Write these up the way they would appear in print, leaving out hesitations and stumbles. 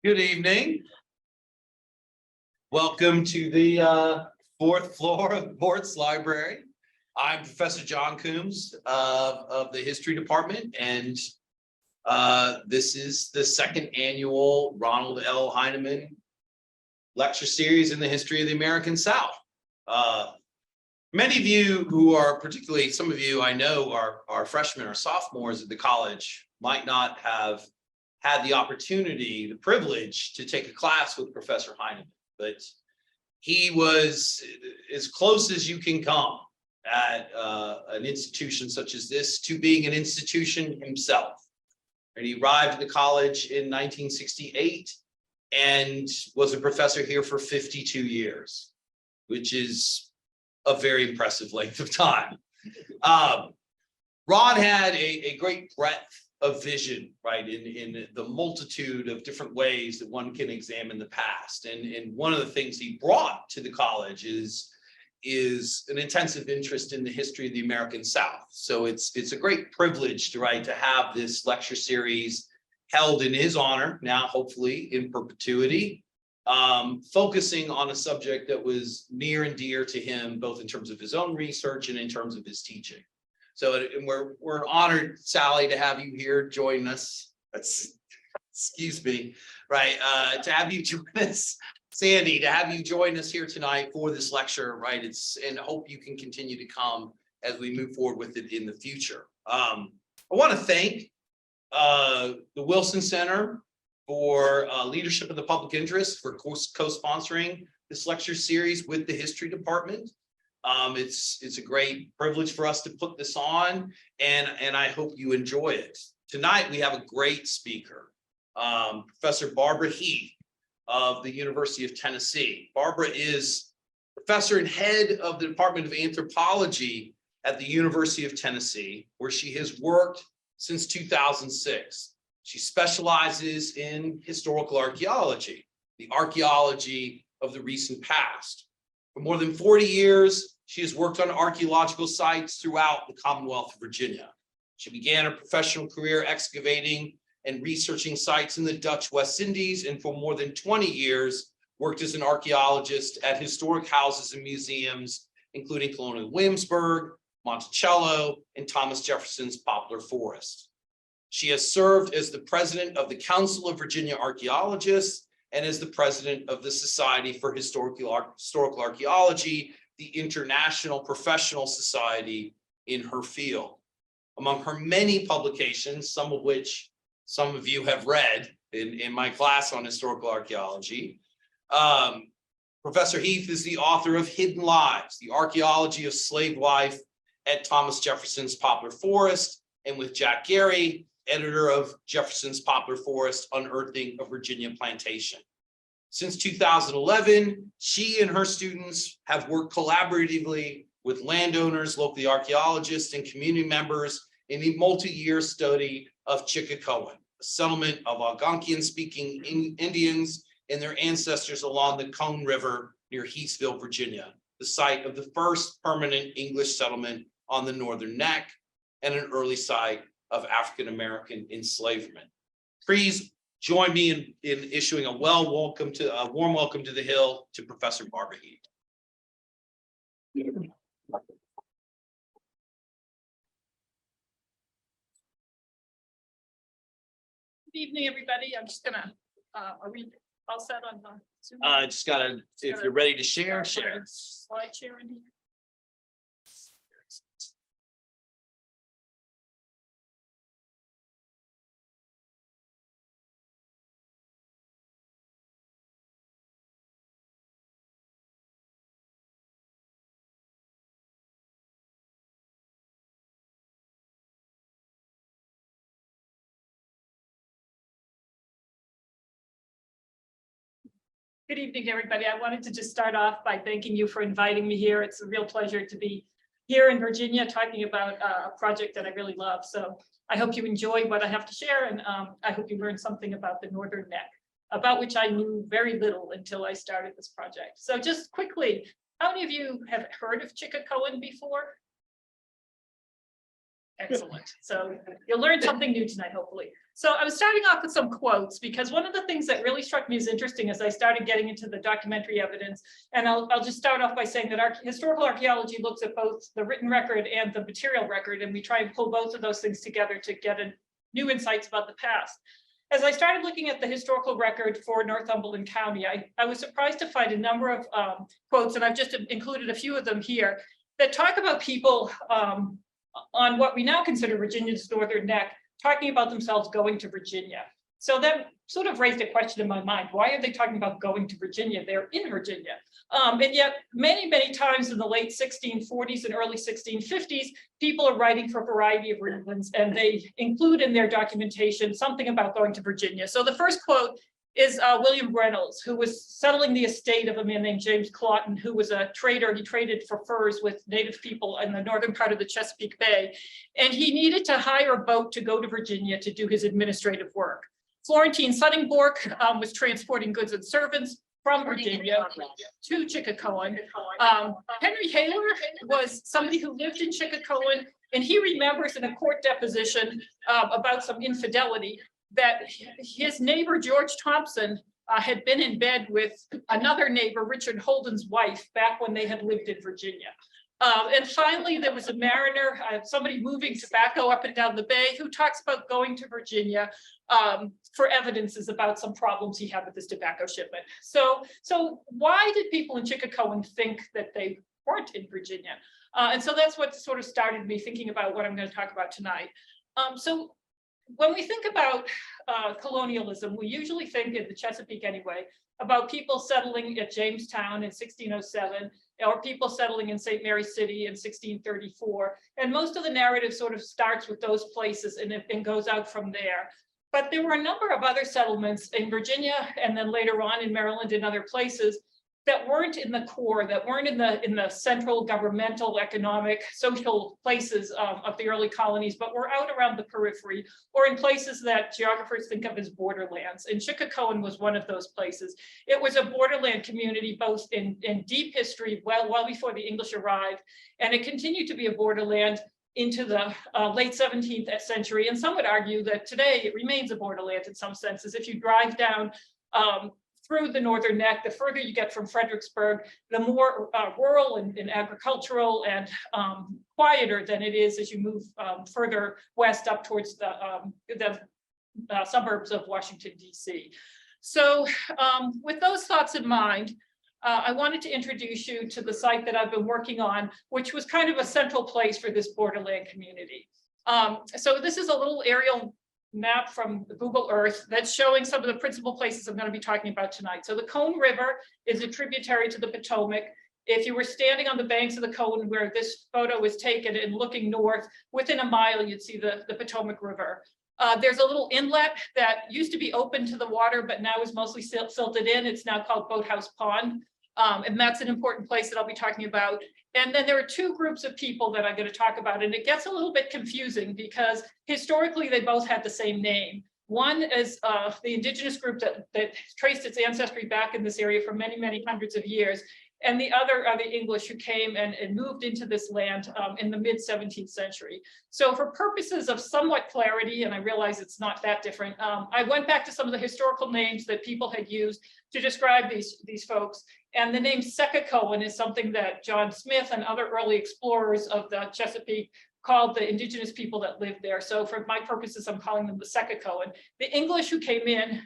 Good evening. Welcome to the fourth floor of Bort's Library. I'm Professor John Coombs of the History Department, and this is the second annual Ronald L. Heinemann lecture series in the history of the American South. Many of you who are, particularly some of you I know are freshmen or sophomores at the college, might not have had the opportunity, the privilege to take a class with Professor Heinemann, but he was as close as you can come at an institution such as this to being an institution himself. And he arrived at the college in 1968 and was a professor here for 52 years, which is a very impressive length of time. Ron had a great breadth of vision, right, in the multitude of different ways that one can examine the past. And one of the things he brought to the college is an intensive interest in the history of the American South. So it's a great privilege to have this lecture series held in his honor, now hopefully in perpetuity, focusing on a subject that was near and dear to him, both in terms of his own research and in terms of his teaching. So and we're honored, Sally, to have you here join us. Excuse me, right? To have you join us, Sandy, to have you join us here tonight for this lecture, right? And I hope you can continue to come as we move forward with it in the future. I want to thank the Wilson Center for leadership of the public interest for co-sponsoring this lecture series with the History Department. It's a great privilege for us to put this on, and I hope you enjoy it. Tonight, we have a great speaker, Professor Barbara Heath of the University of Tennessee. Barbara is professor and head of the Department of Anthropology at the University of Tennessee, where she has worked since 2006. She specializes in historical archaeology, the archaeology of the recent past. For more than 40 years, she has worked on archaeological sites throughout the Commonwealth of Virginia. She began her professional career excavating and researching sites in the Dutch West Indies, and for more than 20 years, worked as an archaeologist at historic houses and museums, including Colonial Williamsburg, Monticello, and Thomas Jefferson's Poplar Forest. She has served as the president of the Council of Virginia Archaeologists and as the president of the Society for Historical Archaeology, the international professional society in her field. Among her many publications, some of which some of you have read in my class on historical archaeology, Professor Heath is the author of Hidden Lives, the archaeology of slave life at Thomas Jefferson's Poplar Forest, and with Jack Gary, editor of Jefferson's Poplar Forest, Unearthing a Virginia Plantation. Since 2011, she and her students have worked collaboratively with landowners, local archaeologists, and community members in the multi-year study of Chickacoan, a settlement of Algonquian-speaking Indians and their ancestors along the Cone River near Heathville, Virginia, the site of the first permanent English settlement on the Northern Neck and an early site of African-American enslavement. Please join me in issuing a warm welcome to the Hill to Professor Barbara Heath. Good evening, everybody. I'm just gonna, are we all set on the Zoom? Just gotta, if you're ready to share. Slide share in here. Good evening, everybody. I wanted to just start off by thanking you for inviting me here. It's a real pleasure to be here in Virginia talking about a project that I really love. So I hope you enjoy what I have to share, and I hope you learn something about the Northern Neck, about which I knew very little until I started this project. So just quickly, how many of you have heard of Chickacoan before? Excellent. So you'll learn something new tonight, hopefully. So I was starting off with some quotes because one of the things that really struck me as interesting as I started getting into the documentary evidence, and I'll just start off by saying that our historical archaeology looks at both the written record and the material record, and we try and pull both of those things together to get new insights about the past. As I started looking at the historical record for Northumberland County, I was surprised to find a number of quotes, and I've just included a few of them here, that talk about people on what we now consider Virginia's northern neck, talking about themselves going to Virginia. So that sort of raised a question in my mind. Why are they talking about going to Virginia? They're in Virginia. And yet many, many times in the late 1640s and early 1650s, people are writing for a variety of reasons, and they include in their documentation something about going to Virginia. So the first quote is William Reynolds, who was settling the estate of a man named James Clawton, who was a trader. He traded for furs with native people in the northern part of the Chesapeake Bay. And he needed to hire a boat to go to Virginia to do his administrative work. Florentine Suddingborg was transporting goods and servants from Virginia to Chickacoin. Henry Haler was somebody who lived in Chickacoin, and he remembers in a court deposition about some infidelity that his neighbor, George Thompson, had been in bed with another neighbor, Richard Holden's wife, back when they had lived in Virginia. And finally, there was a mariner, somebody moving tobacco up and down the bay, who talks about going to Virginia for evidences about some problems he had with his tobacco shipment. So why did people in Chickacoin think that they weren't in Virginia? And so that's what sort of started me thinking about what I'm going to talk about tonight. So when we think about colonialism, we usually think, in the Chesapeake anyway, about people settling at Jamestown in 1607, or people settling in St. Mary's City in 1634. And most of the narrative sort of starts with those places and goes out from there. But there were a number of other settlements in Virginia, and then later on in Maryland and other places, that weren't in the core, that weren't in the central governmental, economic, social places of the early colonies, but were out around the periphery, or in places that geographers think of as borderlands. And Chickacoin was one of those places. It was a borderland community, both in deep history, well before the English arrived, and it continued to be a borderland into the late 17th century. And some would argue that today it remains a borderland in some senses. If you drive down through the northern neck, the further you get from Fredericksburg, the more rural and agricultural and quieter than it is as you move further west up towards the suburbs of Washington, D.C. So with those thoughts in mind, I wanted to introduce you to the site that I've been working on, which was kind of a central place for this borderland community. So this is a little aerial map from Google Earth that's showing some of the principal places I'm going to be talking about tonight. So the Cone River is a tributary to the Potomac. If you were standing on the banks of the Cone where this photo was taken and looking north, within a mile, you'd see the Potomac River. There's a little inlet that used to be open to the water, but now is mostly silted in. It's now called Boathouse Pond. And that's an important place that I'll be talking about. And then there are two groups of people that I'm going to talk about, and it gets a little bit confusing because historically they both had the same name. One is the indigenous group that traced its ancestry back in this area for many, many hundreds of years. And the other are the English who came and moved into this land in the mid 17th century. So for purposes of somewhat clarity, and I realize it's not that different, I went back to some of the historical names that people had used to describe these folks. And the name Seccacoan is something that John Smith and other early explorers of the Chesapeake called the indigenous people that lived there. So for my purposes, I'm calling them the Seccacoan. The English who came in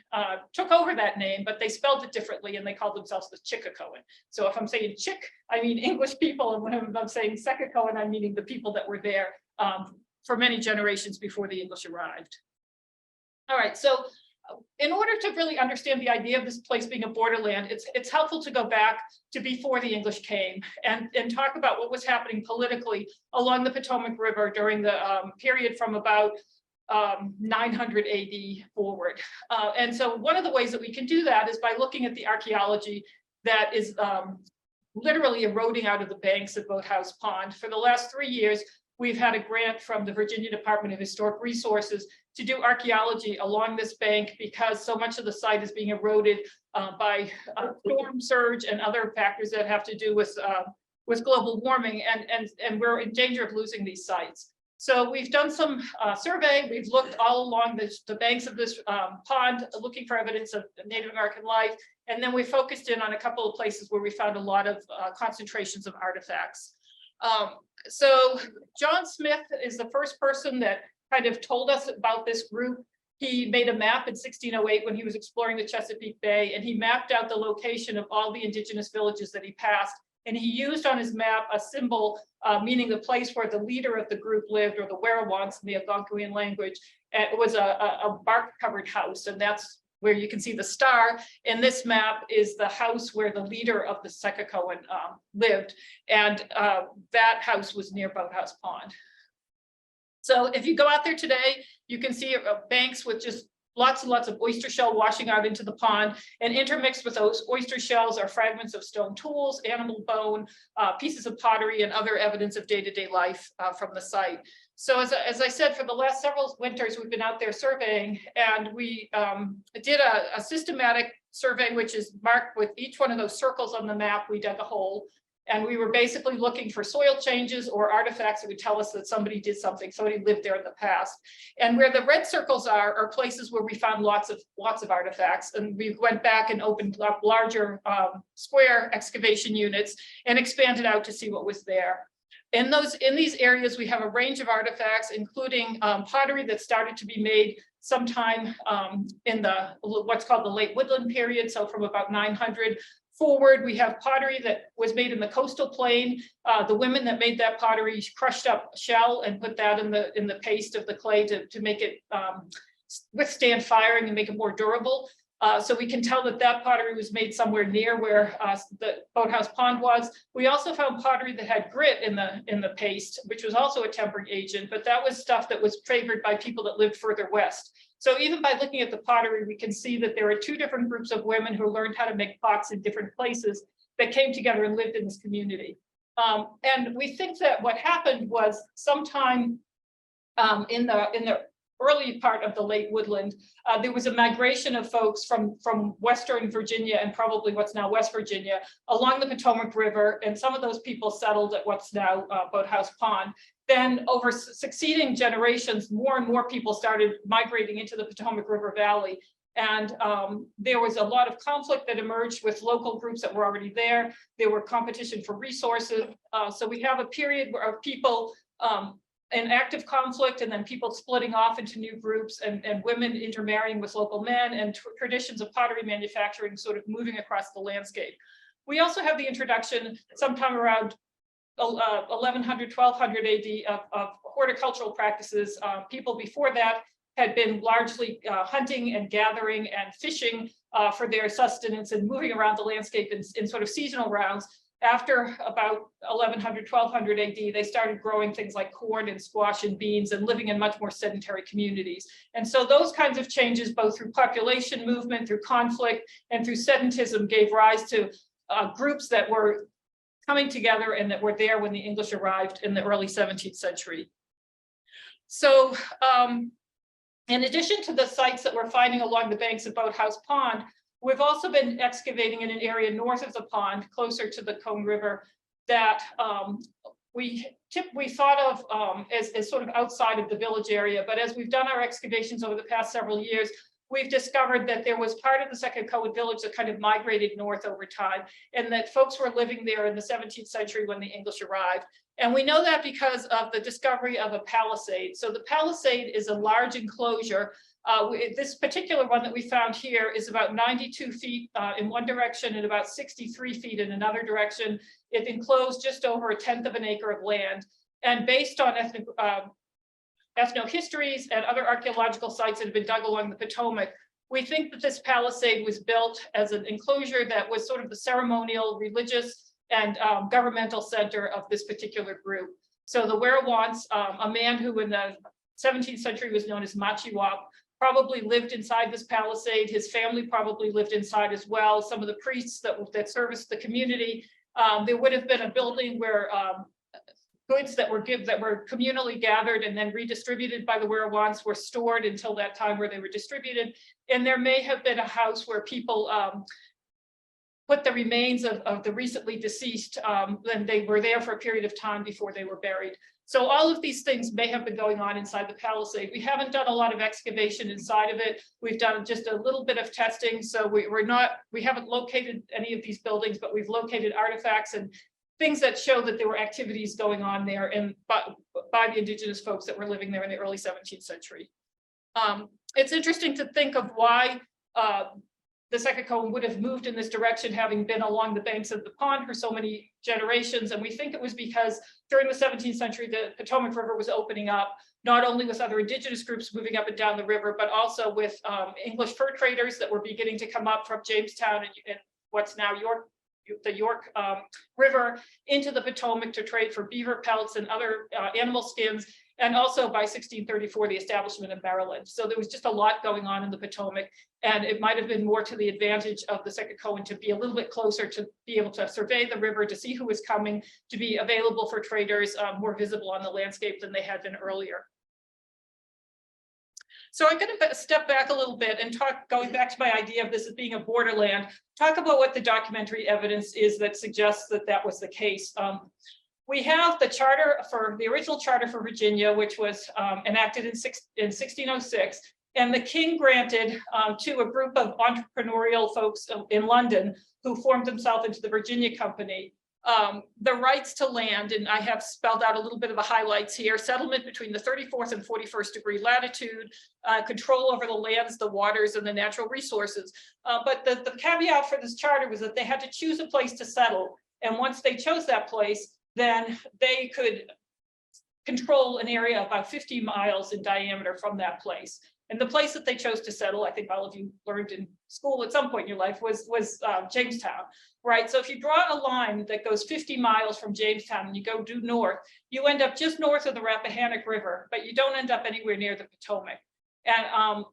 took over that name, but they spelled it differently and they called themselves the Chickacoan. So if I'm saying Chick, I mean English people, and when I'm saying Seccacoan, I'm meaning the people that were there for many generations before the English arrived. All right, so in order to really understand the idea of this place being a borderland, it's helpful to go back to before the English came and talk about what was happening politically along the Potomac River during the period from about 900 AD forward. And so one of the ways that we can do that is by looking at the archaeology that is literally eroding out of the banks of Boathouse Pond. For the last 3 years, we've had a grant from the Virginia Department of Historic Resources to do archaeology along this bank because so much of the site is being eroded by storm surge and other factors that have to do with global warming, and we're in danger of losing these sites. So we've done some survey. We've looked all along the banks of this pond, looking for evidence of Native American life. And then we focused in on a couple of places where we found a lot of concentrations of artifacts. So John Smith is the first person that kind of told us about this group. He made a map in 1608 when he was exploring the Chesapeake Bay, and he mapped out the location of all the indigenous villages that he passed. And he used on his map a symbol meaning the place where the leader of the group lived, or the Werewants in the Algonquian language. And it was a bark-covered house, and that's where you can see the star. And this map is the house where the leader of the Secocoan lived, and that house was near Boathouse Pond. So if you go out there today, you can see banks with just lots and lots of oyster shell washing out into the pond, and intermixed with those oyster shells are fragments of stone tools, animal bone, pieces of pottery, and other evidence of day-to-day life from the site. So as I said, for the last several winters, we've been out there surveying, and we did a systematic survey, which is marked with each one of those circles on the map. We dug a hole, and we were basically looking for soil changes or artifacts that would tell us that somebody did something, somebody lived there in the past. And where the red circles are places where we found lots of artifacts. And we went back and opened up larger square excavation units and expanded out to see what was there. In these areas, we have a range of artifacts, including pottery that started to be made sometime in what's called the late woodland period. So from about 900 forward, we have pottery that was made in the coastal plain. The women that made that pottery crushed up shell and put that in the paste of the clay to make it withstand firing and make it more durable. So we can tell that that pottery was made somewhere near where the Boathouse Pond was. We also found pottery that had grit in the paste, which was also a tempering agent, but that was stuff that was favored by people that lived further west. So even by looking at the pottery, we can see that there are two different groups of women who learned how to make pots in different places that came together and lived in this community. And we think that what happened was sometime in the early part of the late woodland, there was a migration of folks from Western Virginia and probably what's now West Virginia along the Potomac River, and some of those people settled at what's now Boathouse Pond. Then over succeeding generations, more and more people started migrating into the Potomac River Valley. And there was a lot of conflict that emerged with local groups that were already there. There were competition for resources. So we have a period of people in active conflict, and then people splitting off into new groups, and women intermarrying with local men, and traditions of pottery manufacturing sort of moving across the landscape. We also have the introduction sometime around 1100, 1200 AD of horticultural practices. People before that had been largely hunting and gathering and fishing for their sustenance and moving around the landscape in sort of seasonal rounds. After about 1100, 1200 AD, they started growing things like corn and squash and beans and living in much more sedentary communities. And so those kinds of changes, both through population movement, through conflict, and through sedentism, gave rise to groups that were coming together and that were there when the English arrived in the early 17th century. So in addition to the sites that we're finding along the banks of Boathouse Pond, we've also been excavating in an area north of the pond, closer to the Cone River, that we thought of as sort of outside of the village area. But as we've done our excavations over the past several years, we've discovered that there was part of the Secocoan village that kind of migrated north over time, and that folks were living there in the 17th century when the English arrived. And we know that because of the discovery of a palisade. So the palisade is a large enclosure. This particular one that we found here is about 92 feet in one direction and about 63 feet in another direction. It enclosed just over a 1/10 of an acre of land. And based on ethnohistories and other archaeological sites that have been dug along the Potomac, we think that this palisade was built as an enclosure that was sort of the ceremonial, religious, and governmental center of this particular group. So the Werewants, a man who in the 17th century was known as Machiwap, probably lived inside this palisade. His family probably lived inside as well. Some of the priests that serviced the community. There would have been a building where goods that were communally gathered and then redistributed by the Werewants were stored until that time where they were distributed. And there may have been a house where people put the remains of the recently deceased, and they were there for a period of time before they were buried. So all of these things may have been going on inside the palisade. We haven't done a lot of excavation inside of it. We've done just a little bit of testing. So we haven't located any of these buildings, but we've located artifacts and things that show that there were activities going on there and by the indigenous folks that were living there in the early 17th century. It's interesting to think of why the Secocoan would have moved in this direction, having been along the banks of the pond for so many generations. And we think it was because during the 17th century, the Potomac River was opening up, not only with other indigenous groups moving up and down the river, but also with English fur traders that were beginning to come up from Jamestown and what's now the York River into the Potomac to trade for beaver pelts and other animal skins. And also by 1634, the establishment of Maryland. So there was just a lot going on in the Potomac, and it might have been more to the advantage of the Secocoan to be a little bit closer, to be able to survey the river, to see who was coming, to be available for traders, more visible on the landscape than they had been earlier. So I'm going to step back a little bit and talk, going back to my idea of this as being a borderland, talk about what the documentary evidence is that suggests that that was the case. We have the original charter for Virginia, which was enacted in 1606, and the king granted to a group of entrepreneurial folks in London who formed themselves into the Virginia Company the rights to land, and I have spelled out a little bit of the highlights here: settlement between the 34th and 41st degree latitude, control over the lands, the waters, and the natural resources. But the caveat for this charter was that they had to choose a place to settle, and once they chose that place, then they could control an area about 50 miles in diameter from that place. And the place that they chose to settle, I think all of you learned in school at some point in your life, was Jamestown, right? So if you draw a line that goes 50 miles from Jamestown and you go due north, you end up just north of the Rappahannock River, but you don't end up anywhere near the Potomac. And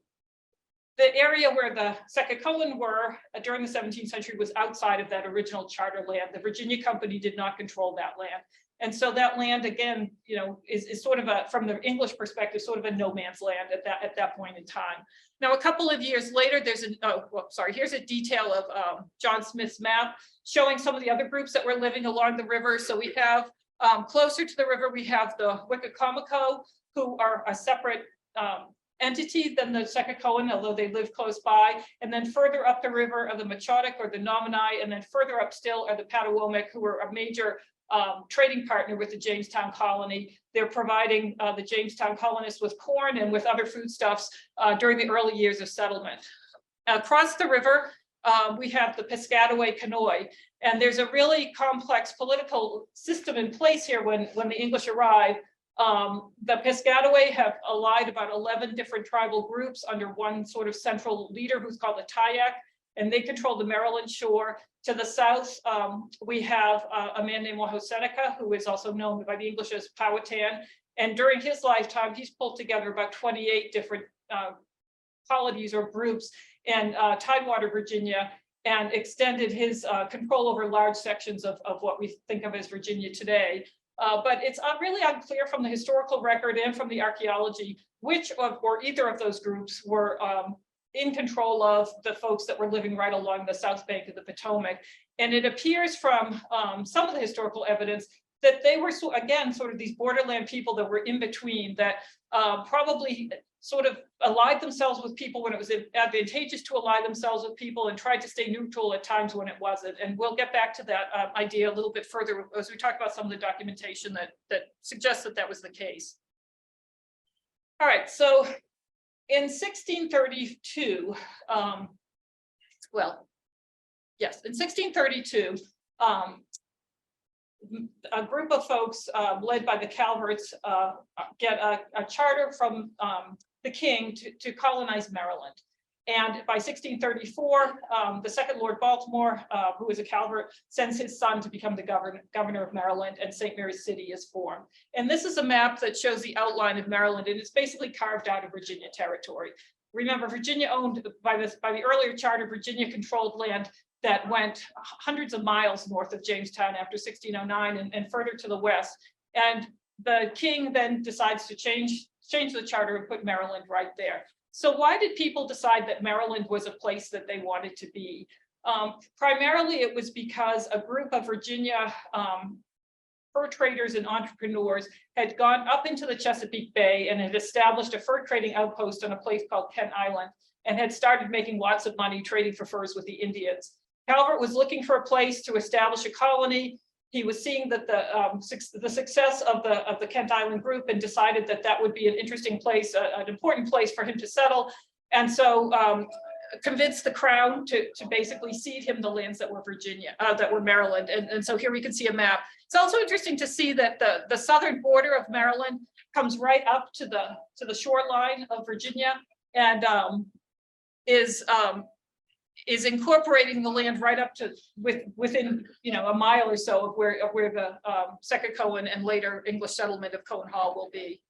the area where the Secocoan were during the 17th century was outside of that original charter land. The Virginia Company did not control that land. And so that land, again, you know, is sort of from the English perspective, sort of a no man's land at that point in time. Now, a couple of years later, here's a detail of John Smith's map showing some of the other groups that were living along the river. So we have closer to the river, we have the Wickacommoco, who are a separate entity than the Secocoan, although they live close by. And then further up the river are the Machotic or the Nominai, and then further up still are the Patawomic, who are a major trading partner with the Jamestown colony. They're providing the Jamestown colonists with corn and with other foodstuffs during the early years of settlement. Across the river, we have the Piscataway Canoy, and there's a really complex political system in place here when the English arrive. The Piscataway have allied about 11 different tribal groups under one sort of central leader who's called the Tayak, and they control the Maryland shore. To the south, we have a man named Wahoseneca, who is also known by the English as Powhatan. And during his lifetime, he's pulled together about 28 different colonies or groups in Tidewater, Virginia, and extended his control over large sections of what we think of as Virginia today. But it's really unclear from the historical record and from the archaeology which or either of those groups were in control of the folks that were living right along the south bank of the Potomac. And it appears from some of the historical evidence that they were, again, sort of these borderland people that were in between, that probably sort of allied themselves with people when it was advantageous to ally themselves with people, and tried to stay neutral at times when it wasn't. And we'll get back to that idea a little bit further as we talk about some of the documentation that suggests that that was the case. All right, so in 1632, in 1632, a group of folks led by the Calverts get a charter from the king to colonize Maryland. And by 1634, the second Lord Baltimore, who is a Calvert, sends his son to become the governor of Maryland, and St. Mary's City is formed. And this is a map that shows the outline of Maryland, and it's basically carved out of Virginia territory. Remember, Virginia owned, by the earlier charter, Virginia controlled land that went hundreds of miles north of Jamestown after 1609 and further to the west. And the king then decides to change the charter and put Maryland right there. So why did people decide that Maryland was a place that they wanted to be? Primarily, it was because a group of Virginia fur traders and entrepreneurs had gone up into the Chesapeake Bay and had established a fur trading outpost on a place called Kent Island and had started making lots of money trading for furs with the Indians. Calvert was looking for a place to establish a colony. He was seeing that the success of the Kent Island group and decided that that would be an interesting place, an important place for him to settle. And so convinced the crown to basically cede him the lands that were Maryland. And so here we can see a map. It's also interesting to see that the southern border of Maryland comes right up to the shoreline of Virginia and is incorporating the land right up to within a mile or so of where the Secocoen and later English settlement of Coen Hall will be.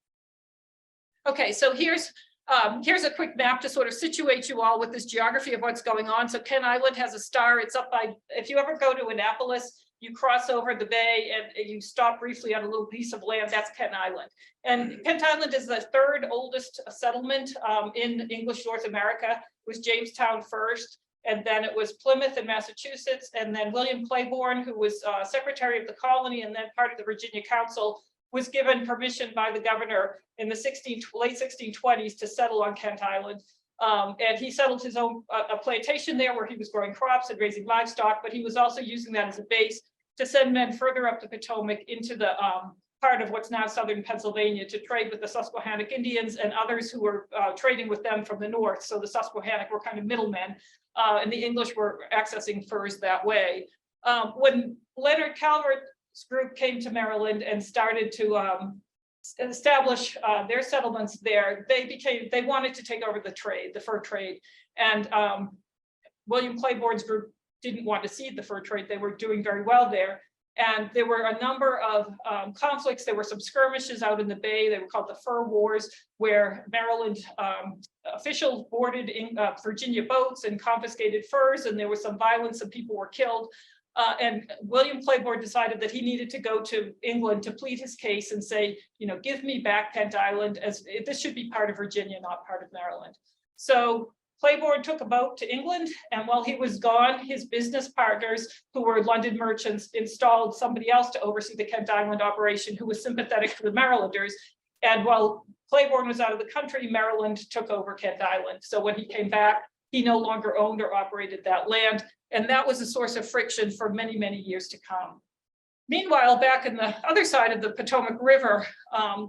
Okay, so here's a quick map to sort of situate you all with this geography of what's going on. So Kent Island has a star. It's up by, if you ever go to Annapolis, you cross over the bay and you stop briefly on a little piece of land. That's Kent Island. And Kent Island is the third oldest settlement in English North America. It was Jamestown first, and then it was Plymouth in Massachusetts, and then William Claiborne, who was secretary of the colony and then part of the Virginia Council, was given permission by the governor in the late 1620s to settle on Kent Island. And he settled his own a plantation there where he was growing crops and raising livestock, but he was also using that as a base to send men further up the Potomac into the part of what's now southern Pennsylvania to trade with the Susquehannock Indians and others who were trading with them from the north. So the Susquehannock were kind of middlemen, and the English were accessing furs that way. When Leonard Calvert's group came to Maryland and started to establish their settlements there, they wanted to take over the fur trade. And William Claiborne's group didn't want to cede the fur trade. They were doing very well there. And there were a number of conflicts. There were some skirmishes out in the bay. They were called the Fur Wars, where Maryland officials boarded Virginia boats and confiscated furs, and there was some violence and people were killed. And William Claiborne decided that he needed to go to England to plead his case and say, give me back Kent Island, as this should be part of Virginia, not part of Maryland. So Claiborne took a boat to England, and while he was gone, his business partners, who were London merchants, installed somebody else to oversee the Kent Island operation who was sympathetic to the Marylanders. And while Claiborne was out of the country, Maryland took over Kent Island. So when he came back, he no longer owned or operated that land. And that was a source of friction for many, many years to come. Meanwhile, back in the other side of the Potomac River,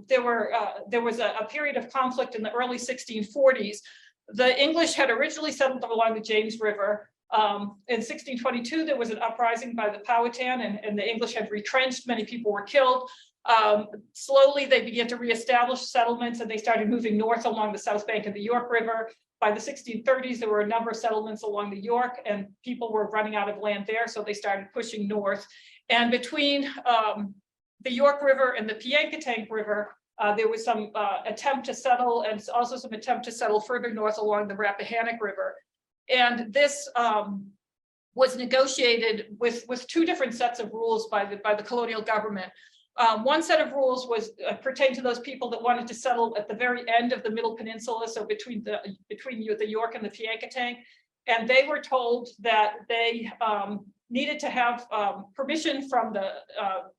there was a period of conflict in the early 1640s. The English had originally settled along the James River. In 1622, there was an uprising by the Powhatan, and the English had retrenched. Many people were killed. Slowly, they began to reestablish settlements, and they started moving north along the south bank of the York River. By the 1630s, there were a number of settlements along the York, and people were running out of land there, so they started pushing north. And between the York River and the Piankatank River, there was some attempt to settle, and also some attempt to settle further north along the Rappahannock River. And this was negotiated with two different sets of rules by the colonial government. One set of rules was pertained to those people that wanted to settle at the very end of the Middle Peninsula, so between the York and the Piankatank, and they were told that they needed to have permission from the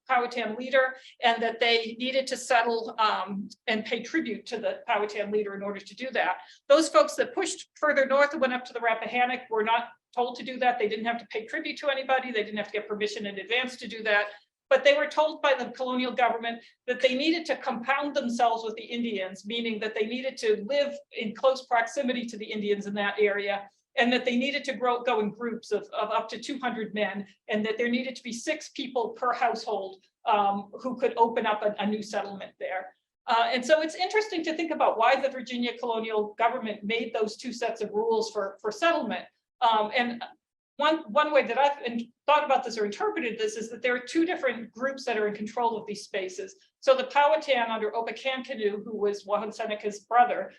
Powhatan leader, and that they needed to settle and pay tribute to the Powhatan leader in order to do that. Those folks that pushed further north and went up to the Rappahannock were not told to do that. They didn't have to pay tribute to anybody. They didn't have to get permission in advance to do that. But they were told by the colonial government that they needed to compound themselves with the Indians, meaning that they needed to live in close proximity to the Indians in that area, and that they needed to go in groups of up to 200 men, and that there needed to be 6 people per household who could open up a new settlement there. And so it's interesting to think about why the Virginia colonial government made those two sets of rules for settlement. And one way that I've thought about this or interpreted this is that there are two different groups that are in control of these spaces. So the Powhatan under Opechancanough, who was Juan Seneca's brother,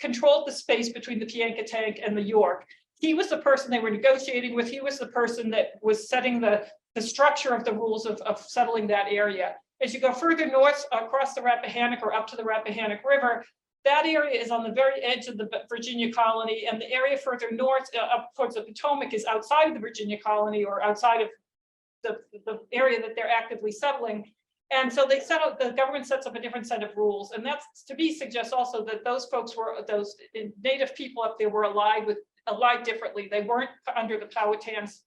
controlled the space between the Piankatank and the York. He was the person they were negotiating with. He was the person that was setting the structure of the rules of settling that area. As you go further north across the Rappahannock or up to the Rappahannock River, that area is on the very edge of the Virginia colony, and the area further north up towards the Potomac is outside of the Virginia colony or outside of the area that they're actively settling. And so they set up, the government sets up a different set of rules. And that's to be suggests also that those folks were, those native people up there were allied differently. They weren't under the Powhatan's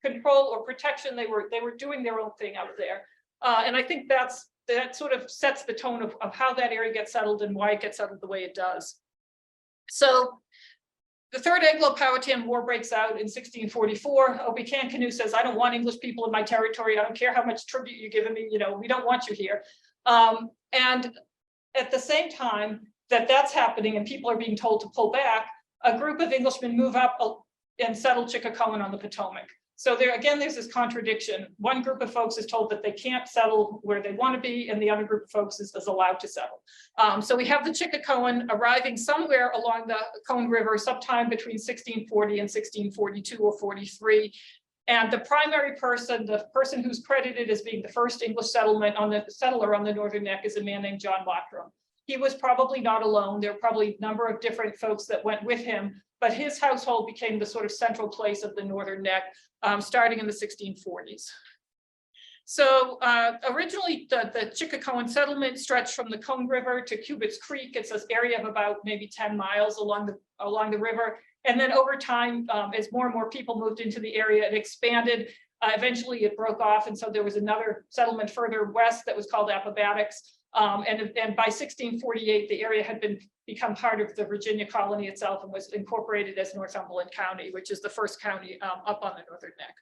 control or protection. They were doing their own thing out there. And I think that sort of sets the tone of how that area gets settled and why it gets settled the way it does. So the Third Anglo-Powhatan War breaks out in 1644. O'Buchanan Canute says, I don't want English people in my territory. I don't care how much tribute you're giving me. You know, we don't want you here. And at the same time that's happening and people are being told to pull back, a group of Englishmen move up and settle Chickacowan on the Potomac. So there again, there's this contradiction. One group of folks is told that they can't settle where they want to be, and the other group of folks is allowed to settle. So we have the Chickacowan arriving somewhere along the Cone River sometime between 1640 and 1642 or 43. And the primary person, the person who's credited as being the first English settler on the Northern Neck, is a man named John Lockram. He was probably not alone. There were probably a number of different folks that went with him, but his household became the sort of central place of the Northern Neck, starting in the 1640s. So originally the Chickacowan settlement stretched from the Cone River to Cubit's Creek. It's an area of about maybe 10 miles along the river. And then over time, as more and more people moved into the area, it expanded. Eventually it broke off. And so there was another settlement further west that was called Appomattox. And by 1648, the area had become part of the Virginia colony itself and was incorporated as Northumberland County, which is the first county up on the Northern Neck.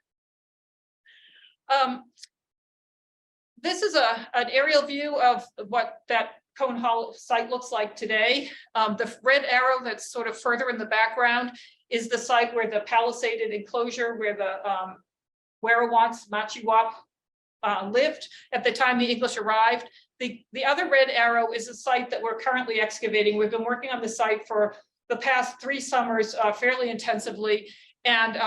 This is an aerial view of what that Cone Hall site looks like today. The red arrow that's sort of further in the background is the site where the palisaded enclosure where the Werowance Machiwap lived at the time the English arrived. The other red arrow is a site that we're currently excavating. We've been working on the site for the past 3 summers fairly intensively. And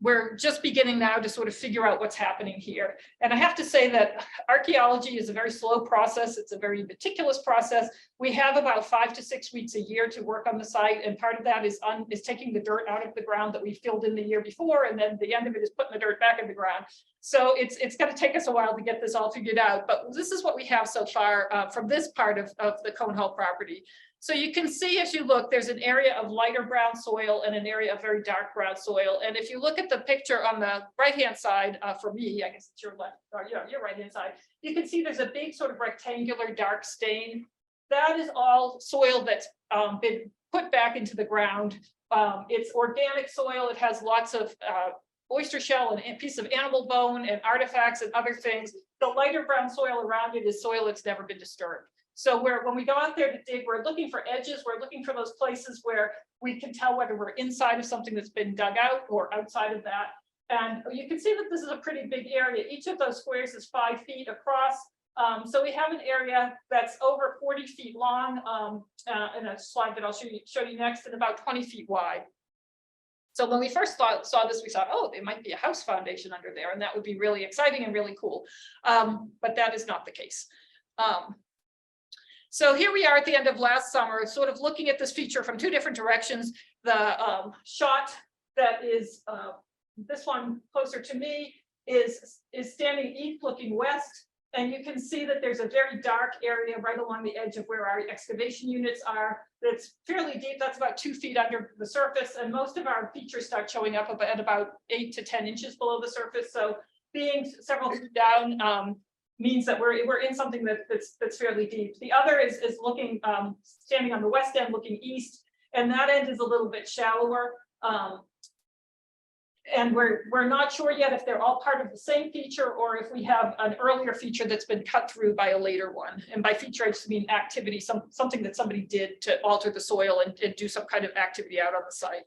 we're just beginning now to sort of figure out what's happening here. And I have to say that archaeology is a very slow process. It's a very meticulous process. We have about 5 to 6 weeks a year to work on the site. And part of that is taking the dirt out of the ground that we filled in the year before. And then the end of it is putting the dirt back in the ground. So it's going to take us a while to get this all figured out. But this is what we have so far from this part of the Cone Hall property. So you can see as you look, there's an area of lighter brown soil and an area of very dark brown soil. And if you look at the picture on the right-hand side, for me, I guess it's your left, or your right-hand side, you can see there's a big sort of rectangular dark stain. That is all soil that's been put back into the ground. It's organic soil. It has lots of oyster shell and a piece of animal bone and artifacts and other things. The lighter brown soil around it is soil that's never been disturbed. So when we go out there to dig, we're looking for edges. We're looking for those places where we can tell whether we're inside of something that's been dug out or outside of that. And you can see that this is a pretty big area. Each of those squares is 5 feet across. So we have an area that's over 40 feet long in a slide that I'll show you next, and about 20 feet wide. So when we first saw this, we thought, oh, there might be a house foundation under there, and that would be really exciting and really cool. But that is not the case. So here we are at the end of last summer, sort of looking at this feature from 2 different directions. The shot that is this one closer to me is standing east looking west. And you can see that there's a very dark area right along the edge of where our excavation units are. That's fairly deep. That's about 2 feet under the surface. And most of our features start showing up at about 8 to 10 inches below the surface. So being several feet down means that we're in something that's fairly deep. The other is looking, standing on the west end, looking east. And that end is a little bit shallower. And we're not sure yet if they're all part of the same feature or if we have an earlier feature that's been cut through by a later one. And by feature, I just mean activity, something that somebody did to alter the soil and do some kind of activity out on the site.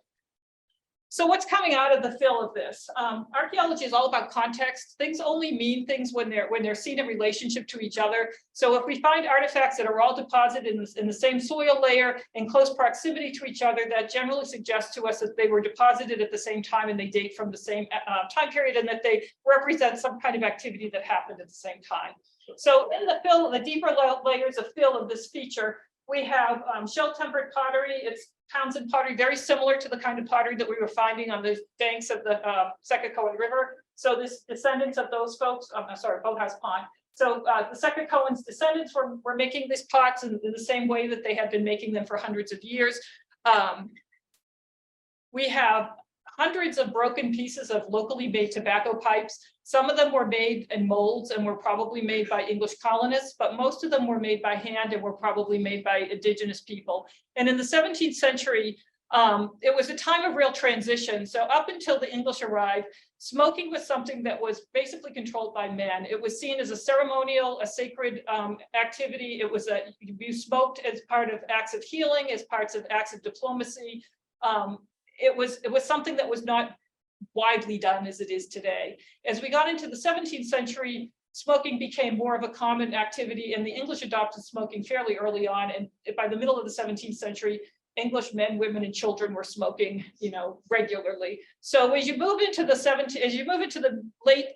So what's coming out of the fill of this? Archaeology is all about context. Things only mean things when they're seen in relationship to each other. So if we find artifacts that are all deposited in the same soil layer in close proximity to each other, that generally suggests to us that they were deposited at the same time and they date from the same time period, and that they represent some kind of activity that happened at the same time. So in the fill, the deeper layers of fill of this feature, we have shell-tempered pottery. It's Townsend pottery, very similar to the kind of pottery that we were finding on the banks of the Chickacowan River. So this descendants of those folks, I'm sorry, Boathouse Pond. So the Second Cohen's descendants were making these pots in the same way that they had been making them for hundreds of years. We have hundreds of broken pieces of locally made tobacco pipes. Some of them were made in molds and were probably made by English colonists, but most of them were made by hand and were probably made by indigenous people. And in the 17th century, it was a time of real transition. So up until the English arrived, smoking was something that was basically controlled by men. It was seen as a ceremonial, a sacred activity. It was you smoked as part of acts of healing, as parts of acts of diplomacy. It was something that was not widely done as it is today. As we got into the 17th century, smoking became more of a common activity, and the English adopted smoking fairly early on. And by the middle of the 17th century, English men, women, and children were smoking, regularly. So as you move into the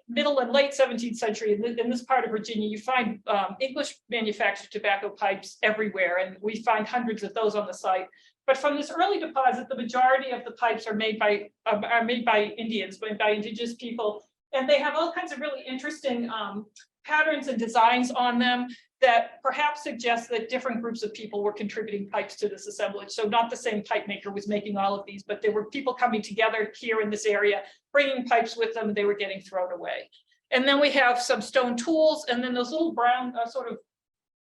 middle and late 17th century in this part of Virginia, you find English manufactured tobacco pipes everywhere, and we find hundreds of those on the site. But from this early deposit, the majority of the pipes are made by Indians, by indigenous people, and they have all kinds of really interesting patterns and designs on them that perhaps suggest that different groups of people were contributing pipes to this assemblage. So not the same pipe maker was making all of these, but there were people coming together here in this area, bringing pipes with them. They were getting thrown away. And then we have some stone tools, and then those little brown sort of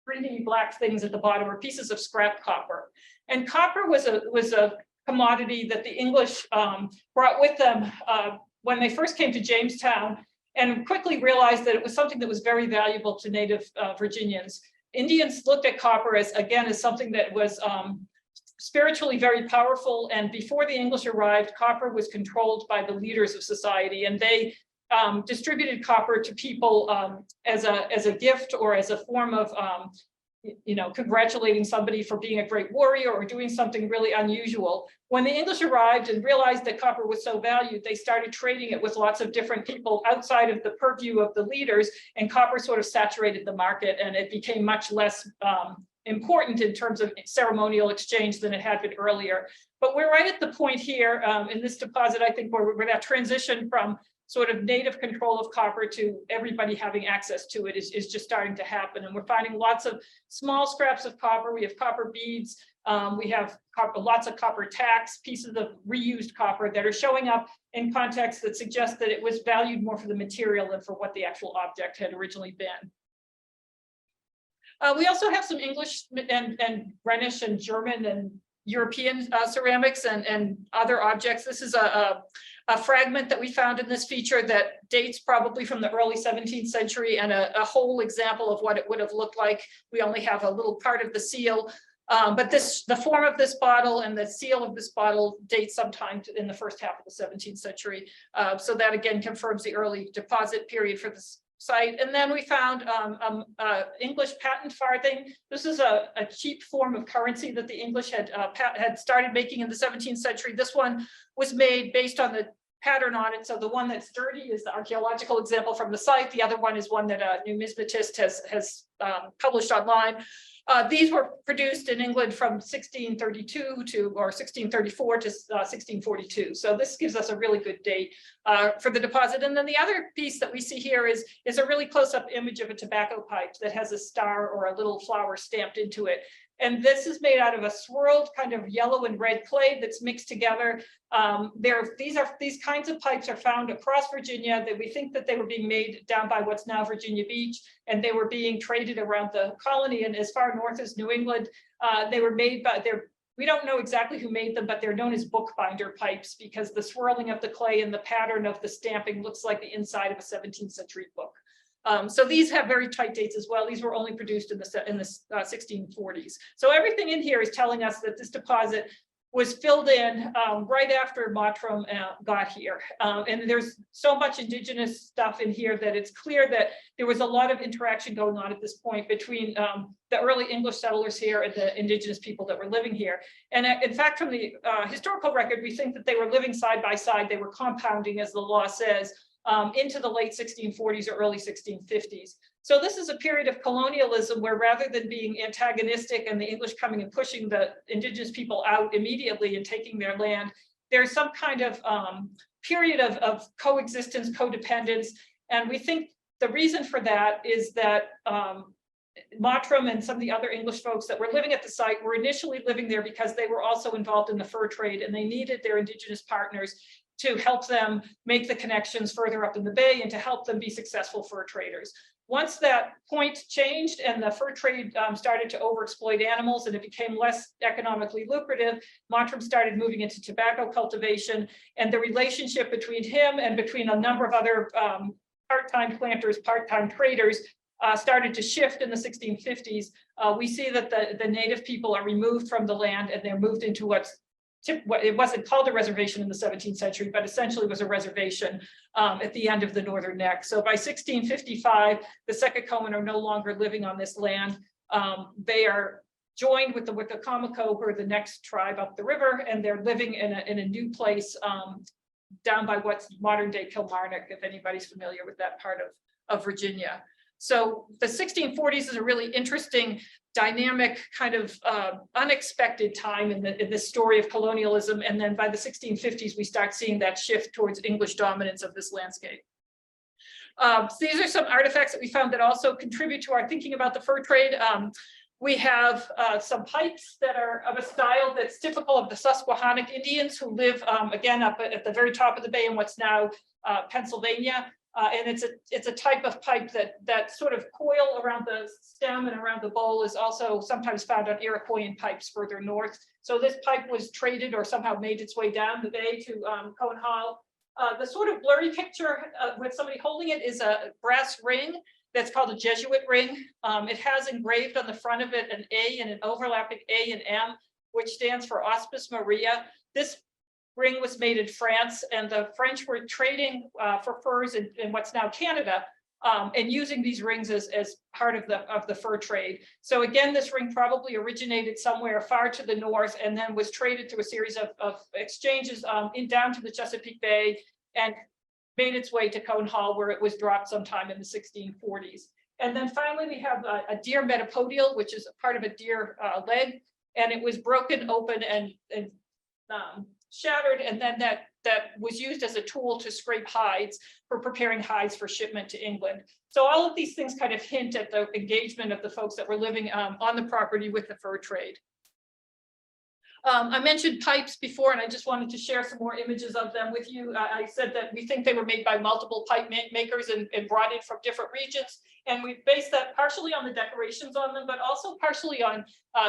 greeny black things at the bottom are pieces of scrap copper. And copper was a commodity that the English brought with them when they first came to Jamestown, and quickly realized that it was something that was very valuable to native Virginians. Indians looked at copper as something that was spiritually very powerful. And before the English arrived, copper was controlled by the leaders of society, and they distributed copper to people as a gift or as a form of congratulating somebody for being a great warrior or doing something really unusual. When the English arrived and realized that copper was so valued, they started trading it with lots of different people outside of the purview of the leaders, and copper sort of saturated the market, and it became much less important in terms of ceremonial exchange than it had been earlier. But we're right at the point here in this deposit, I think, where that transition from sort of native control of copper to everybody having access to it is just starting to happen. And we're finding lots of small scraps of copper. We have copper beads. We have lots of copper tacks, pieces of reused copper that are showing up in contexts that suggest that it was valued more for the material than for what the actual object had originally been. We also have some English and Rhenish and German and European ceramics and other objects. This is a fragment that we found in this feature that dates probably from the early 17th century, and a whole example of what it would have looked like. We only have a little part of the seal, but the form of this bottle and the seal of this bottle dates sometime in the first half of the 17th century. So that again confirms the early deposit period for this site. And then we found English patent farthing. This is a cheap form of currency that the English had started making in the 17th century. This one was made based on the pattern on it. So the one that's dirty is the archaeological example from the site. The other one is one that a numismatist has published online. These were produced in England from 1632 or 1634 to 1642. So this gives us a really good date for the deposit. And then the other piece that we see here is a really close-up image of a tobacco pipe that has a star or a little flower stamped into it. And this is made out of a swirled kind of yellow and red clay that's mixed together. These kinds of pipes are found across Virginia. That we think that they were being made down by what's now Virginia Beach, and they were being traded around the colony and as far north as New England. They were made by we don't know exactly who made them, but they're known as bookbinder pipes because the swirling of the clay and the pattern of the stamping looks like the inside of a 17th century book. So these have very tight dates as well. These were only produced in the 1640s. So everything in here is telling us that this deposit was filled in right after Mottram got here. And there's so much indigenous stuff in here that it's clear that there was a lot of interaction going on at this point between the early English settlers here and the indigenous people that were living here. And in fact, from the historical record, we think that they were living side by side. They were compounding, as the law says, into the late 1640s or early 1650s. So this is a period of colonialism where rather than being antagonistic and the English coming and pushing the indigenous people out immediately and taking their land, there's some kind of period of coexistence, codependence. And we think the reason for that is that Mottram and some of the other English folks that were living at the site were initially living there because they were also involved in the fur trade, and they needed their indigenous partners to help them make the connections further up in the bay and to help them be successful fur traders. Once that point changed and the fur trade started to overexploit animals and it became less economically lucrative, Mottram started moving into tobacco cultivation, and the relationship between him and between a number of other part-time planters, part-time traders started to shift in the 1650s. We see that the native people are removed from the land and they're moved into what it wasn't called a reservation in the 17th century, but essentially was a reservation at the end of the Northern Neck. So by 1655, the Secocoan are no longer living on this land. They are joined with the Wicacomico, who are the next tribe up the river, and they're living in a new place down by what's modern day Kilmarnock, if anybody's familiar with that part of Virginia. So the 1640s is a really interesting, dynamic, kind of unexpected time in this story of colonialism. And then by the 1650s, we start seeing that shift towards English dominance of this landscape. So these are some artifacts that we found that also contribute to our thinking about the fur trade. We have some pipes that are of a style that's typical of the Susquehannock Indians, who live, again, up at the very top of the bay in what's now Pennsylvania. And it's a type of pipe that sort of coil around the stem and around the bowl is also sometimes found on Iroquoian pipes further north. So this pipe was traded or somehow made its way down the bay to Coan Hall. The sort of blurry picture with somebody holding it is a brass ring that's called a Jesuit ring. It has engraved on the front of it an A and an overlapping A and M, which stands for Auspice Maria. This ring was made in France, and the French were trading for furs in what's now Canada, and using these rings as part of the fur trade. So again, this ring probably originated somewhere far to the north and then was traded through a series of exchanges down to the Chesapeake Bay and made its way to Coan Hall, where it was dropped sometime in the 1640s. And then finally, we have a deer metapodial, which is part of a deer leg, and it was broken open and shattered, and then that was used as a tool to scrape hides for preparing hides for shipment to England. So all of these things kind of hint at the engagement of the folks that were living on the property with the fur trade. I mentioned pipes before, and I just wanted to share some more images of them with you. I said that we think they were made by multiple pipe makers and brought in from different regions. And we based that partially on the decorations on them, but also partially on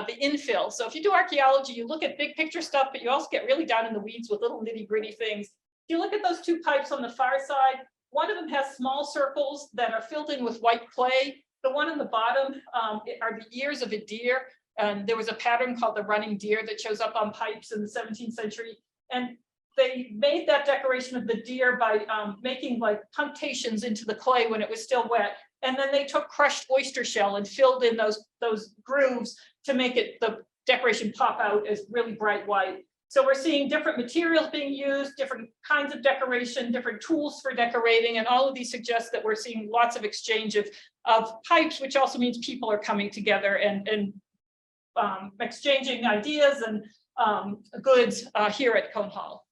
the infill. So if you do archaeology, you look at big picture stuff, but you also get really down in the weeds with little nitty gritty things. If you look at those two pipes on the far side, one of them has small circles that are filled in with white clay. The one on the bottom are the ears of a deer. And there was a pattern called the running deer that shows up on pipes in the 17th century. And they made that decoration of the deer by making like punctations into the clay when it was still wet. And then they took crushed oyster shell and filled in those grooves to make the decoration pop out as really bright white. So we're seeing different materials being used, different kinds of decoration, different tools for decorating, and all of these suggest that we're seeing lots of exchange of pipes, which also means people are coming together and exchanging ideas and goods here at Coan Hall.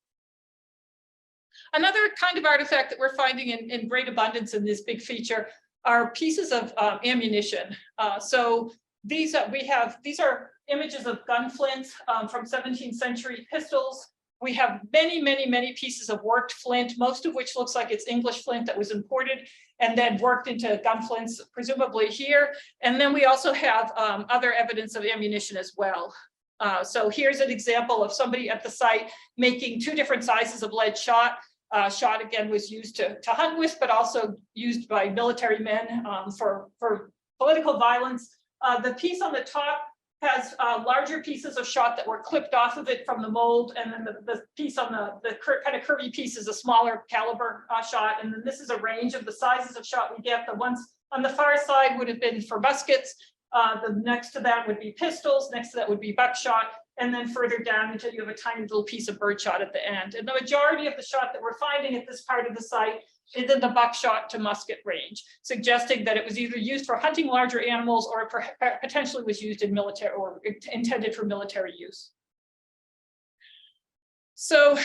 Another kind of artifact that we're finding in great abundance in this big feature are pieces of ammunition. So these are images of gun flints from 17th century pistols. We have many pieces of worked flint, most of which looks like it's English flint that was imported and then worked into gun flints, presumably here. And then we also have other evidence of ammunition as well. So here's an example of somebody at the site making two different sizes of lead shot. Shot again was used to hunt with, but also used by military men for political violence. The piece on the top has larger pieces of shot that were clipped off of it from the mold, and then the piece on the kind of curvy piece is a smaller caliber shot, and then this is a range of the sizes of shot we get. The ones on the far side would have been for muskets, the next to that would be pistols, next to that would be buckshot, and then further down until you have a tiny little piece of birdshot at the end. And the majority of the shot that we're finding at this part of the site is in the buckshot to musket range, suggesting that it was either used for hunting larger animals or potentially was used in military or intended for military use. So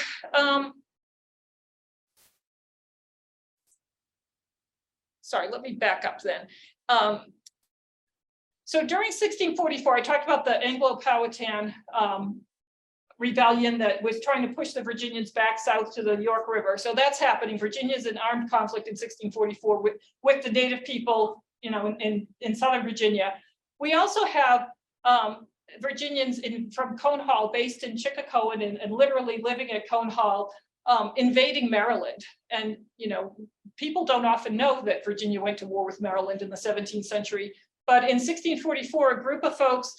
sorry, let me back up then. So during 1644, I talked about the Anglo-Powhatan rebellion that was trying to push the Virginians back south to the York River. So that's happening. Virginia's in armed conflict in 1644 with the native people, you know, in Southern Virginia. We also have Virginians from Cone Hall, based in Chickacoan and literally living at Cone Hall, invading Maryland. And, you know, people don't often know that Virginia went to war with Maryland in the 17th century. But in 1644, a group of folks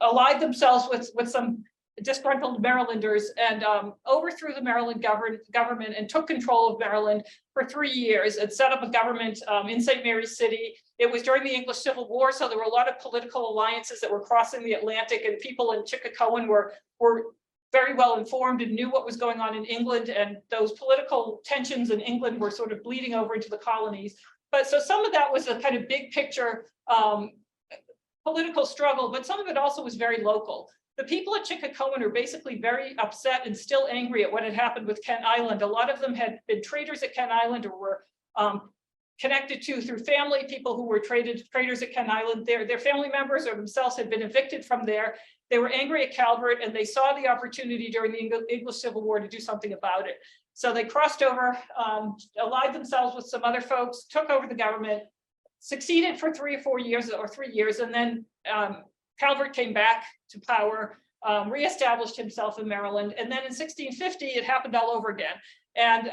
allied themselves with some disgruntled Marylanders and overthrew the Maryland government and took control of Maryland for 3 years and set up a government in St. Mary's City. It was during the English Civil War, so there were a lot of political alliances that were crossing the Atlantic, and people in Chickacoan were very well informed and knew what was going on in England, and those political tensions in England were sort of bleeding over into the colonies. But so some of that was a kind of big picture political struggle, but some of it also was very local. The people at Chickacoan are basically very upset and still angry at what had happened with Kent Island. A lot of them had been traders at Kent Island or were connected to through family, people who were traders at Kent Island. Their family members or themselves had been evicted from there. They were angry at Calvert, and they saw the opportunity during the English Civil War to do something about it. So they crossed over, allied themselves with some other folks, took over the government, succeeded for 3 or 4 years or 3 years, and then Calvert came back to power, reestablished himself in Maryland, and then in 1650 it happened all over again. And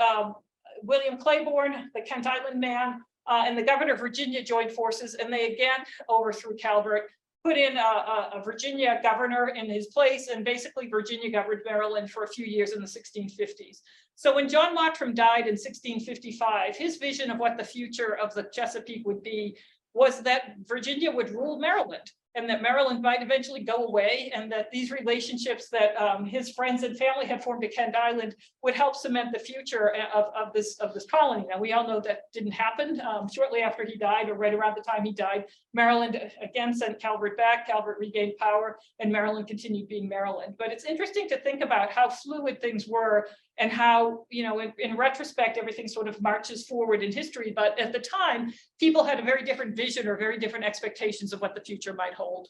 William Claiborne, the Kent Island man, and the governor of Virginia joined forces, and they again overthrew Calvert, put in a Virginia governor in his place, and basically Virginia governed Maryland for a few years in the 1650s. So when John Mottram died in 1655, his vision of what the future of the Chesapeake would be was that Virginia would rule Maryland, and that Maryland might eventually go away, and that these relationships that his friends and family had formed at Kent Island would help cement the future of this colony. Now, we all know that didn't happen. Shortly after he died, or right around the time he died, Maryland again sent Calvert back. Calvert regained power, and Maryland continued being Maryland. But it's interesting to think about how fluid things were, and how, you know, in retrospect, everything sort of marches forward in history. But at the time, people had a very different vision or very different expectations of what the future might hold.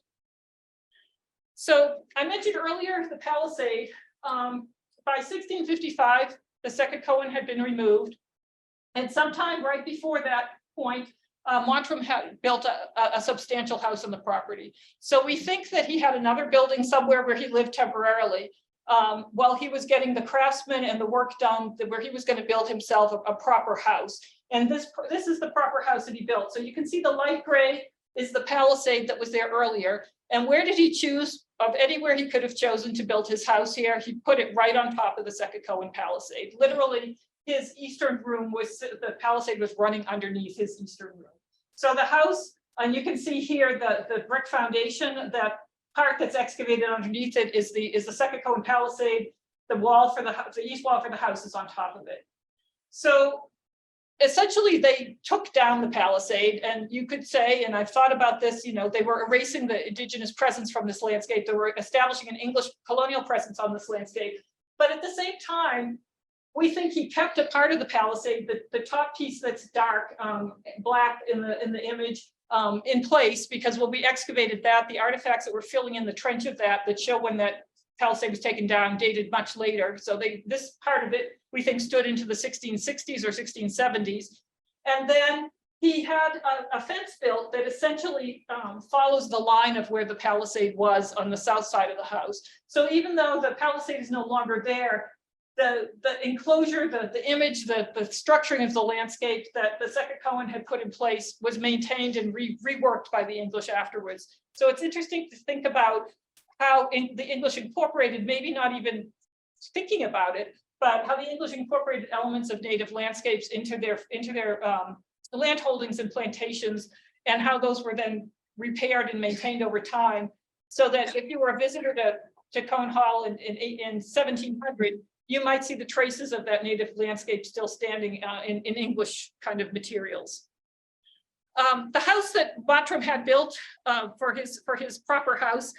So I mentioned earlier the Palisade. By 1655, the Chickacoan had been removed. And sometime right before that point, Mottram had built a substantial house on the property. So we think that he had another building somewhere where he lived temporarily, while he was getting the craftsmen and the work done, where he was going to build himself a proper house. And this is the proper house that he built. So you can see the light gray is the Palisade that was there earlier. And where did he choose? Of anywhere he could have chosen to build his house here, he put it right on top of the Chickacoan Palisade. Literally, his eastern room was, the Palisade was running underneath his eastern room. So the house, and you can see here the brick foundation, that part that's excavated underneath it is the Chickacoan Palisade. The wall for the east wall for the house is on top of it. So essentially, they took down the Palisade, and you could say, and I've thought about this, you know, they were erasing the indigenous presence from this landscape. They were establishing an English colonial presence on this landscape. But at the same time, we think he kept a part of the Palisade, the top piece that's dark, black in the image, in place, because when we excavated that, the artifacts that were filling in the trench of that show when that Palisade was taken down dated much later. So this part of it, we think, stood into the 1660s or 1670s. And then he had a fence built that essentially follows the line of where the Palisade was on the south side of the house. So even though the Palisade is no longer there, the enclosure, the image, the structuring of the landscape that the Chickacoan had put in place was maintained and reworked by the English afterwards. So it's interesting to think about how the English incorporated, maybe not even thinking about it, but how the English incorporated elements of native landscapes into their land holdings and plantations, and how those were then repaired and maintained over time. So that if you were a visitor to Cone Hall in 1700, you might see the traces of that native landscape still standing in English kind of materials. The house that Mottram had built for his proper house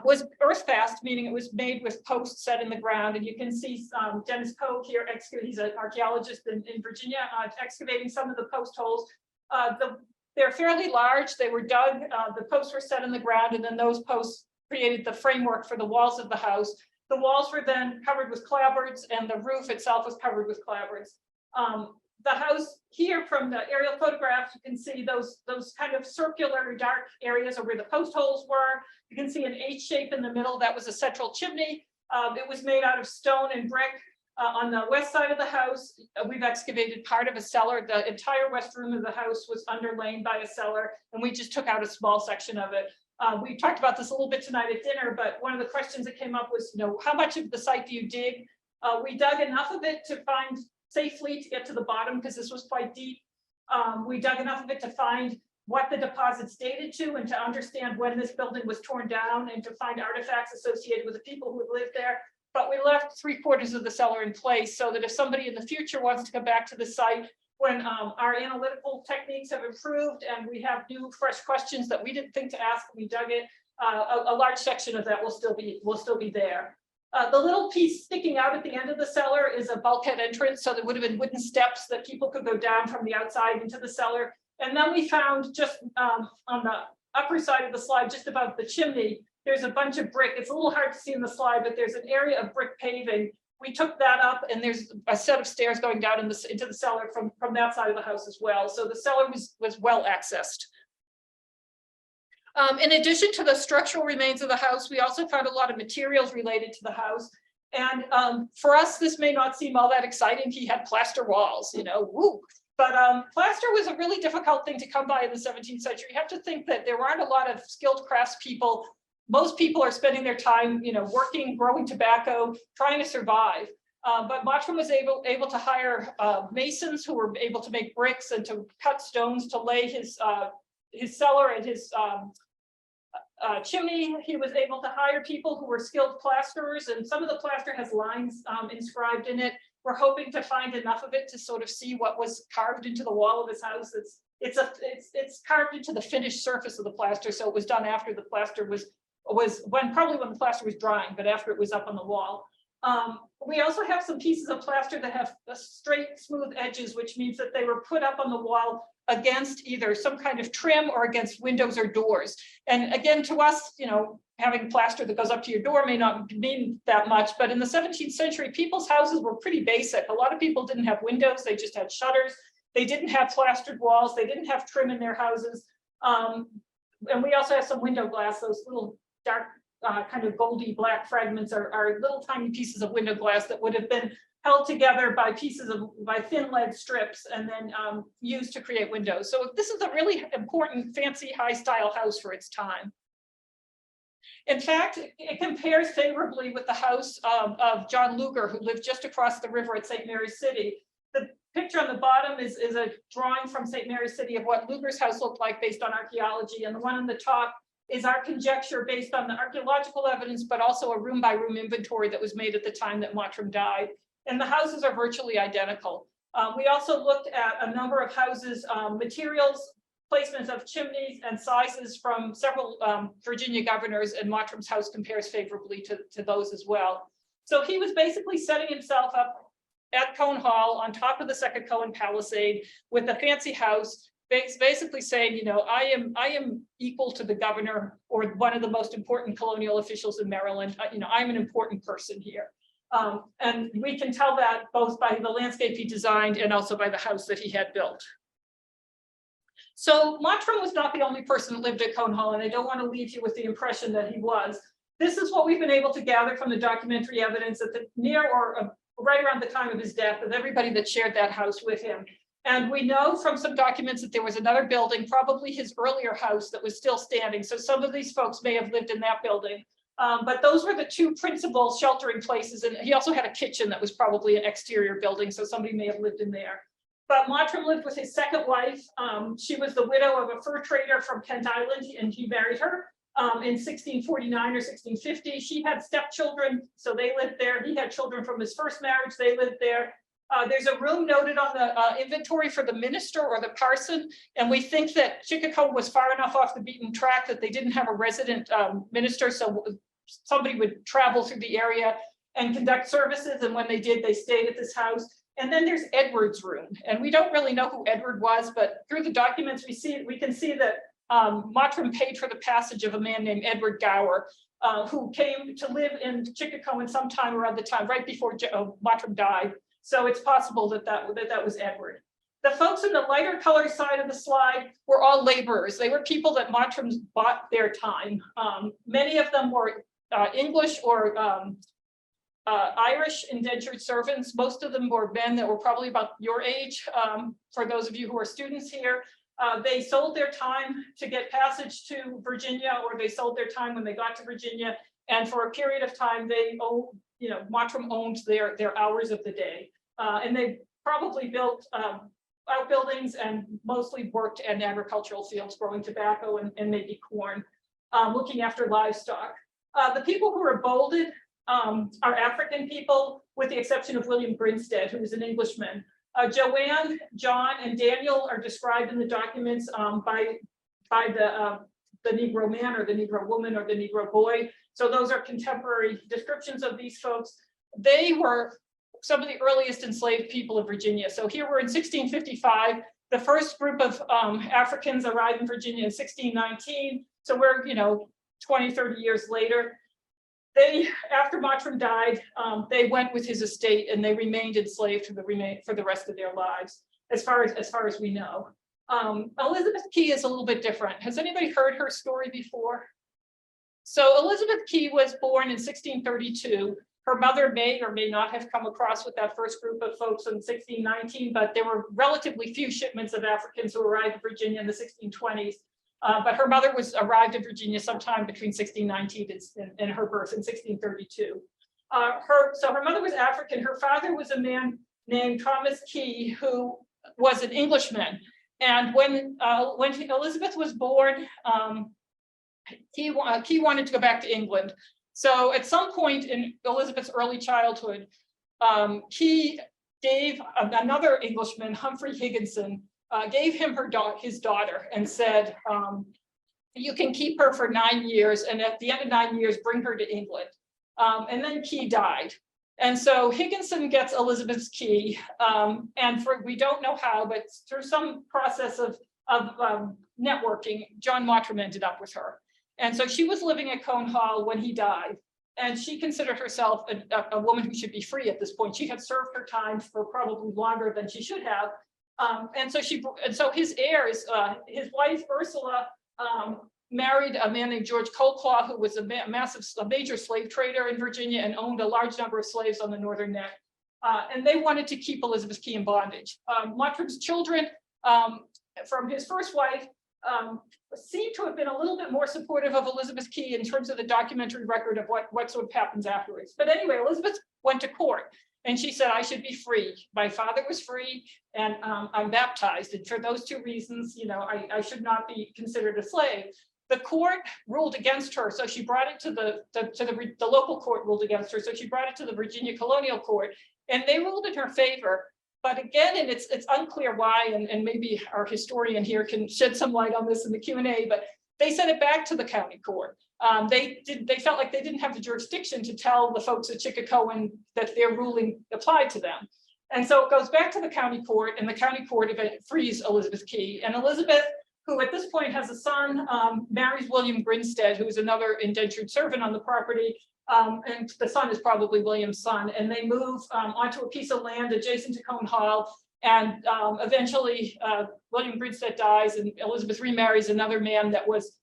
was earth fast, meaning it was made with posts set in the ground. And you can see Dennis Pogue here, he's an archaeologist in Virginia, excavating some of the post holes. They're fairly large. They were dug, the posts were set in the ground, and then those posts created the framework for the walls of the house. The walls were then covered with clapboards, and the roof itself was covered with clapboards. The house here, from the aerial photographs, you can see those kind of circular dark areas are where the post holes were. You can see an H shape in the middle. That was a central chimney. It was made out of stone and brick. On the west side of the house, we've excavated part of a cellar. The entire west room of the house was underlain by a cellar, and we just took out a small section of it. We talked about this a little bit tonight at dinner, but one of the questions that came up was, how much of the site do you dig? We dug enough of it to find safely to get to the bottom, because this was quite deep. We dug enough of it to find what the deposits dated to, and to understand when this building was torn down, and to find artifacts associated with the people who lived there. But we left 3/4 of the cellar in place, so that if somebody in the future wants to come back to the site, when our analytical techniques have improved and we have new fresh questions that we didn't think to ask when we dug it, a large section of that will still be there. The little piece sticking out at the end of the cellar is a bulkhead entrance, so there would have been wooden steps that people could go down from the outside into the cellar. And then we found just on the upper side of the slide, just above the chimney, there's a bunch of brick. It's a little hard to see in the slide, but there's an area of brick paving. We took that up, and there's a set of stairs going down into the cellar from that side of the house as well. So the cellar was well accessed. In addition to the structural remains of the house, we also found a lot of materials related to the house. And for us, this may not seem all that exciting. He had plaster walls, woo. But plaster was a really difficult thing to come by in the 17th century. You have to think that there aren't a lot of skilled craftspeople. Most people are spending their time, working, growing tobacco, trying to survive. But Mottram was able to hire masons who were able to make bricks and to cut stones to lay his cellar and his chimney. He was able to hire people who were skilled plasterers, and some of the plaster has lines inscribed in it. We're hoping to find enough of it to sort of see what was carved into the wall of his house. It's carved into the finished surface of the plaster, so it was done after the plaster was probably when the plaster was drying, but after it was up on the wall. We also have some pieces of plaster that have straight, smooth edges, which means that they were put up on the wall against either some kind of trim or against windows or doors. And again, to us, having plaster that goes up to your door may not mean that much, but in the 17th century, people's houses were pretty basic. A lot of people didn't have windows, they just had shutters. They didn't have plastered walls, they didn't have trim in their houses. And we also have some window glass, those little dark kind of goldy black fragments are little tiny pieces of window glass that would have been held together by by thin lead strips and then used to create windows. So this is a really important, fancy, high style house for its time. In fact, it compares favorably with the house of John Luger, who lived just across the river at St. Mary's City. The picture on the bottom is a drawing from St. Mary's City of what Luger's house looked like based on archaeology, and the one on the top is our conjecture based on the archaeological evidence, but also a room-by-room inventory that was made at the time that Mottram died. And the houses are virtually identical. We also looked at a number of houses, materials, placements of chimneys and sizes from several Virginia governors, and Mottram's house compares favorably to those as well. So he was basically setting himself up at Cone Hall on top of the second Cohen Palisade with a fancy house, basically saying, I am equal to the governor or one of the most important colonial officials in Maryland. I'm an important person here. And we can tell that both by the landscape he designed and also by the house that he had built. So Mottram was not the only person that lived at Cone Hall, and I don't want to leave you with the impression that he was. This is what we've been able to gather from the documentary evidence at the near or right around the time of his death of everybody that shared that house with him. And we know from some documents that there was another building, probably his earlier house, that was still standing. So some of these folks may have lived in that building. But those were the two principal sheltering places. And he also had a kitchen that was probably an exterior building, so somebody may have lived in there. But Mottram lived with his second wife. She was the widow of a fur trader from Kent Island, and he married her in 1649 or 1650. She had stepchildren, so they lived there. He had children from his first marriage, they lived there. There's a room noted on the inventory for the minister or the parson, and we think that Chicago was far enough off the beaten track that they didn't have a resident minister, so somebody would travel through the area and conduct services, and when they did, they stayed at this house. And then there's Edward's room, and we don't really know who Edward was, but through the documents we can see that Mottram paid for the passage of a man named Edward Gower, who came to live in Chicago sometime around the time right before Mottram died. So it's possible that that was Edward. The folks in the lighter color side of the slide were all laborers. They were people that Mottram bought their time. Many of them were English or Irish indentured servants. Most of them were men that were probably about your age. For those of you who are students here, they sold their time to get passage to Virginia, or they sold their time when they got to Virginia. And for a period of time, they Mottram owned their hours of the day. And they probably built outbuildings and mostly worked in agricultural fields, growing tobacco and maybe corn, looking after livestock. The people who are bolded are African people, with the exception of William Grinstead, who was an Englishman. Joanne, John, and Daniel are described in the documents by the Negro man or the Negro woman or the Negro boy. So those are contemporary descriptions of these folks. They were some of the earliest enslaved people of Virginia. So here we're in 1655. The first group of Africans arrived in Virginia in 1619. So we're 20, 30 years later. After Mottram died, they went with his estate and they remained enslaved for the rest of their lives, as far as we know. Elizabeth Key is a little bit different. Has anybody heard her story before? So Elizabeth Key was born in 1632. Her mother may or may not have come across with that first group of folks in 1619, but there were relatively few shipments of Africans who arrived in Virginia in the 1620s. But her mother arrived in Virginia sometime between 1619 and her birth in 1632. So her mother was African. Her father was a man named Thomas Key, who was an Englishman. And when Elizabeth was born, Key wanted to go back to England. So at some point in Elizabeth's early childhood, Key gave another Englishman, Humphrey Higginson, gave him his daughter and said, you can keep her for 9 years, and at the end of 9 years, bring her to England. And then Key died. And so Higginson gets Elizabeth's Key, and we don't know how, but through some process of networking, John Mottram ended up with her. And so she was living at Cone Hall when he died, and she considered herself a woman who should be free at this point. She had served her time for probably longer than she should have. And so his heirs, his wife Ursula married a man named George Coleclaw, who was a major slave trader in Virginia and owned a large number of slaves on the Northern Neck. And they wanted to keep Elizabeth Key in bondage. Mottram's children from his first wife seem to have been a little bit more supportive of Elizabeth Key in terms of the documentary record of what sort of happens afterwards. But anyway, Elizabeth went to court. And she said, I should be free. My father was free, and I'm baptized. And for those two reasons, I should not be considered a slave. The court ruled against her, so she brought it to the local court ruled against her. So she brought it to the Virginia Colonial Court, and they ruled in her favor. But again, and it's unclear why, and maybe our historian here can shed some light on this in the Q&A, but they sent it back to the county court. They felt like they didn't have the jurisdiction to tell the folks at Chicagoan that their ruling applied to them. And so it goes back to the county court, and the county court frees Elizabeth Key. And Elizabeth, who at this point has a son, marries William Grinstead, who is another indentured servant on the property. And the son is probably William's son. And they move onto a piece of land adjacent to Cone Hall. And eventually, William Grinstead dies, and Elizabeth remarries another man that was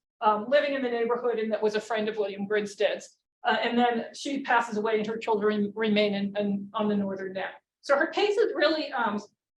living in the neighborhood and that was a friend of William Grinstead's. And then she passes away, and her children remain on the Northern Neck. So her case is really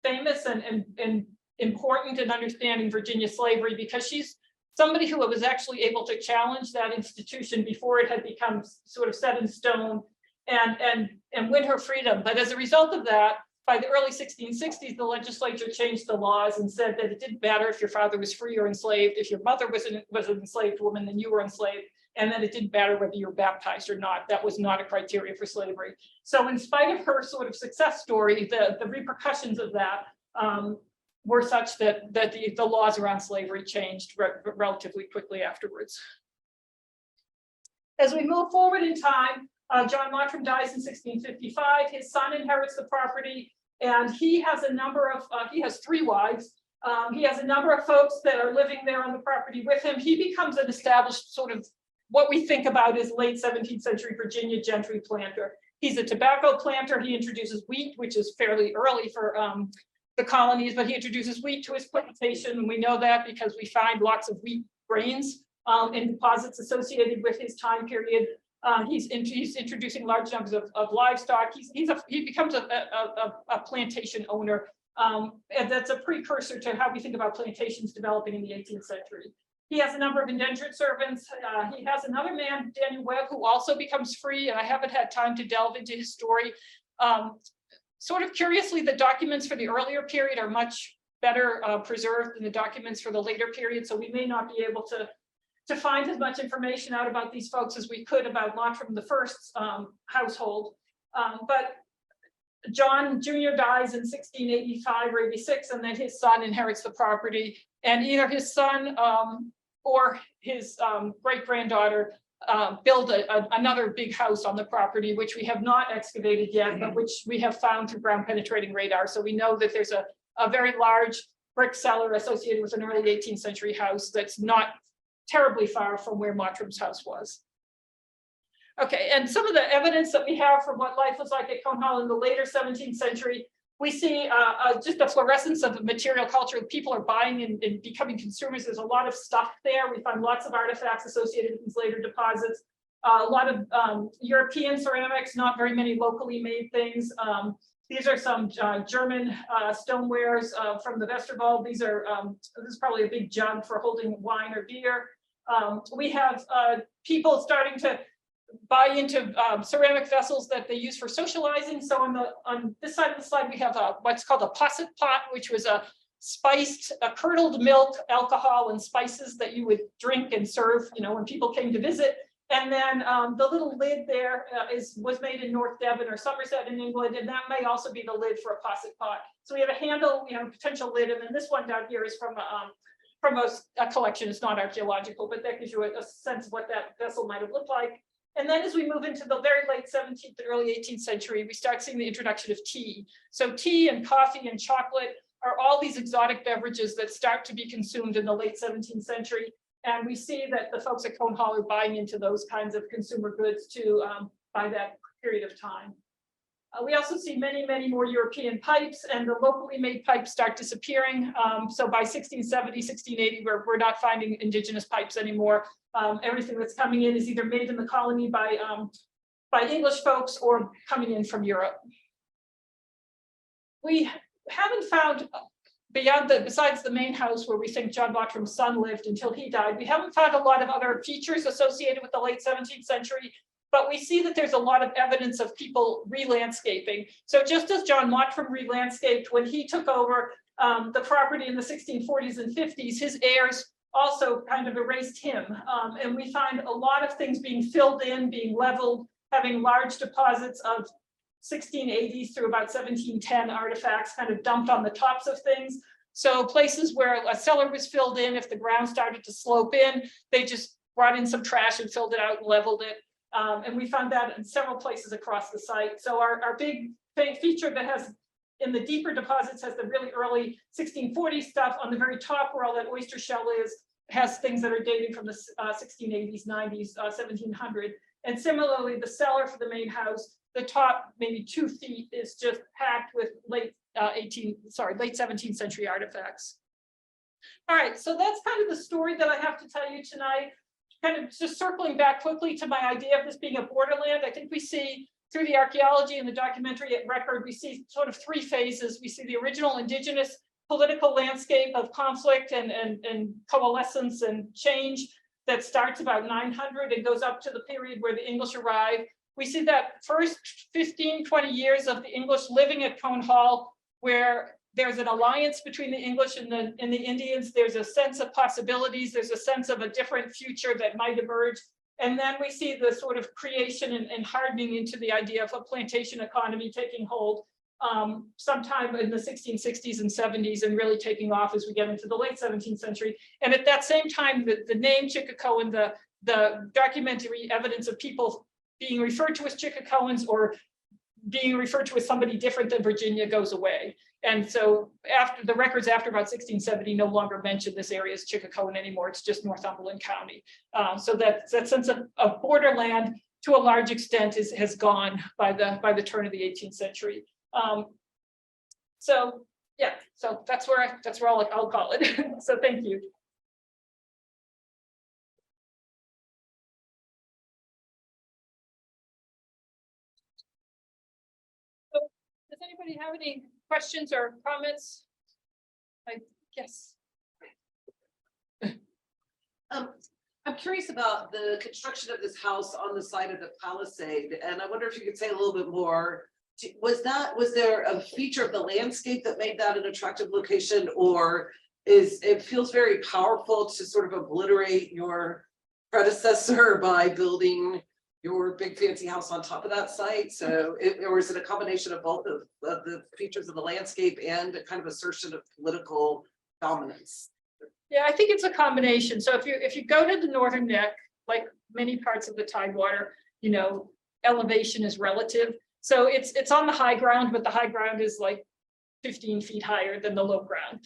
famous and important in understanding Virginia slavery, because she's somebody who was actually able to challenge that institution before it had become sort of set in stone and win her freedom. But as a result of that, by the early 1660s, the legislature changed the laws and said that it didn't matter if your father was free or enslaved. If your mother was an enslaved woman, then you were enslaved. and that it didn't matter whether you were baptized or not. That was not a criteria for slavery. So in spite of her sort of success story, the repercussions of that were such that the laws around slavery changed relatively quickly afterwards. As we move forward in time, John Mottram dies in 1655. His son inherits the property, and he has a number of, he has 3 wives. He has a number of folks that are living there on the property with him. He becomes an established sort of what we think about as late 17th century Virginia gentry planter. He's a tobacco planter. He introduces wheat, which is fairly early for the colonies, but he introduces wheat to his plantation. And we know that because we find lots of wheat grains in deposits associated with his time period. He's introducing large numbers of livestock. He becomes a plantation owner. And that's a precursor to how we think about plantations developing in the 18th century. He has a number of indentured servants. He has another man, Daniel Webb, who also becomes free, and I haven't had time to delve into his story. Sort of curiously, the documents for the earlier period are much better preserved than the documents for the later period, so we may not be able to find as much information out about these folks as we could about Mottram I's household. But John Jr. dies in 1685 or 86, and then his son inherits the property, and either his son or his great-granddaughter build another big house on the property, which we have not excavated yet, but which we have found through ground penetrating radar. So we know that there's a very large brick cellar associated with an early 18th century house that's not terribly far from where Mottram's house was. Okay, and some of the evidence that we have from what life was like at Cone Hall in the later 17th century, we see just a fluorescence of material culture. People are buying and becoming consumers. There's a lot of stuff there. We find lots of artifacts associated with these later deposits. A lot of European ceramics, not very many locally made things. These are some German stonewares from the Westerwald. These are, this is probably a big jug for holding wine or beer. We have people starting to buy into ceramic vessels that they use for socializing. So on this side of the slide, we have what's called a posset pot, which was a curdled milk, alcohol, and spices that you would drink and serve, when people came to visit. And then the little lid there was made in North Devon or Somerset in England, and that may also be the lid for a posset pot. So we have a handle, we have a potential lid, and then this one down here is from a collection. It's not archaeological, but that gives you a sense of what that vessel might have looked like. And then as we move into the very late 17th and early 18th century, we start seeing the introduction of tea. So tea and coffee and chocolate are all these exotic beverages that start to be consumed in the late 17th century. And we see that the folks at Cone Hall are buying into those kinds of consumer goods too by that period of time. We also see many, many more European pipes, and the locally made pipes start disappearing. So by 1670, 1680, we're not finding indigenous pipes anymore. Everything that's coming in is either made in the colony by English folks or coming in from Europe. We haven't found, besides the main house where we think John Mottram's son lived until he died, we haven't found a lot of other features associated with the late 17th century. But we see that there's a lot of evidence of people re-landscaping. So just as John Mottram re-landscaped when he took over the property in the 1640s and 50s, his heirs also kind of erased him. And we find a lot of things being filled in, being leveled, having large deposits of 1680s through about 1710 artifacts kind of dumped on the tops of things. So places where a cellar was filled in, if the ground started to slope in, they just brought in some trash and filled it out and leveled it. And we found that in several places across the site. So our big feature that has in the deeper deposits has the really early 1640s stuff. On the very top where all that oyster shell is, has things that are dated from the 1680s, 90s, 1700. And similarly, the cellar for the main house, the top maybe 2 feet is just packed with late 17th century artifacts. All right, so that's kind of the story that I have to tell you tonight. Kind of just circling back quickly to my idea of this being a borderland, I think we see through the archaeology and the documentary record, we see sort of 3 phases. We see the original indigenous political landscape of conflict and coalescence and change that starts about 900 and goes up to the period where the English arrive. We see that first 15, 20 years of the English living at Cone Hall, where there's an alliance between the English and the Indians. There's a sense of possibilities. There's a sense of a different future that might emerge And then we see the sort of creation and hardening into the idea of a plantation economy taking hold sometime in the 1660s and 70s and really taking off as we get into the late 17th century. And at that same time, the name Chickacoan, the documentary evidence of people being referred to as Chickacoans or being referred to as somebody different than Virginia goes away. And so after the records after about 1670 no longer mention this area as Chickacoan anymore. It's just Northumberland County. So that sense of borderland to a large extent has gone by the turn of the 18th century. So yeah, so that's where I'll call it. So thank you. So does anybody have any questions or comments? Yes. I'm curious about the construction of this house on the side of the palisade, and I wonder if you could say a little bit more. Was there a feature of the landscape that made that an attractive location, or it feels very powerful to sort of obliterate your predecessor by building your big fancy house on top of that site? So, or is it a combination of both of the features of the landscape and a kind of assertion of political dominance? Yeah, I think it's a combination. So if you go to the northern neck, like many parts of the Tidewater, you know, elevation is relative. So it's on the high ground, but the high ground is like 15 feet higher than the low ground.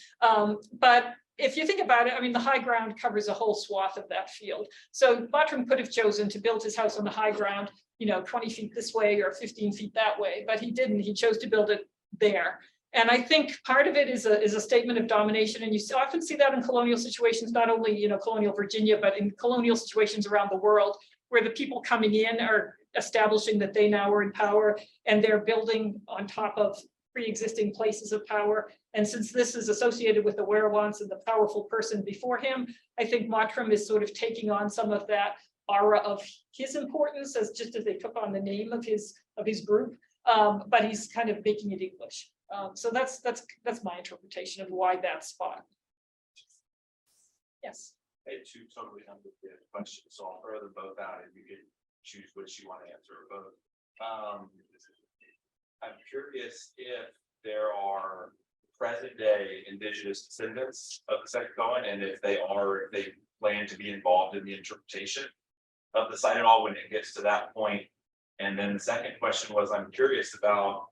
But if you think about it, I mean, the high ground covers a whole swath of that field. So Mottram could have chosen to build his house on the high ground, you know, 20 feet this way or 15 feet that way, but he didn't. He chose to build it there. And I think part of it is a statement of domination. And you often see that in colonial situations, not only, you know, colonial Virginia, but in colonial situations around the world, where the people coming in are establishing that they now are in power and they're building on top of pre-existing places of power. And since this is associated with the werewolves and the powerful person before him, I think Mottram is sort of taking on some of that aura of his importance as just as they took on the name of his group, but he's kind of making it English. So that's my interpretation of why that spot. Yes. I had two totally unrelated questions, so I'll throw them both out and you can choose which you want to answer or both. I'm curious if there are present day indigenous descendants of the Chickacoan, and if they plan to be involved in the interpretation of the site at all when it gets to that point. And then the second question was, I'm curious about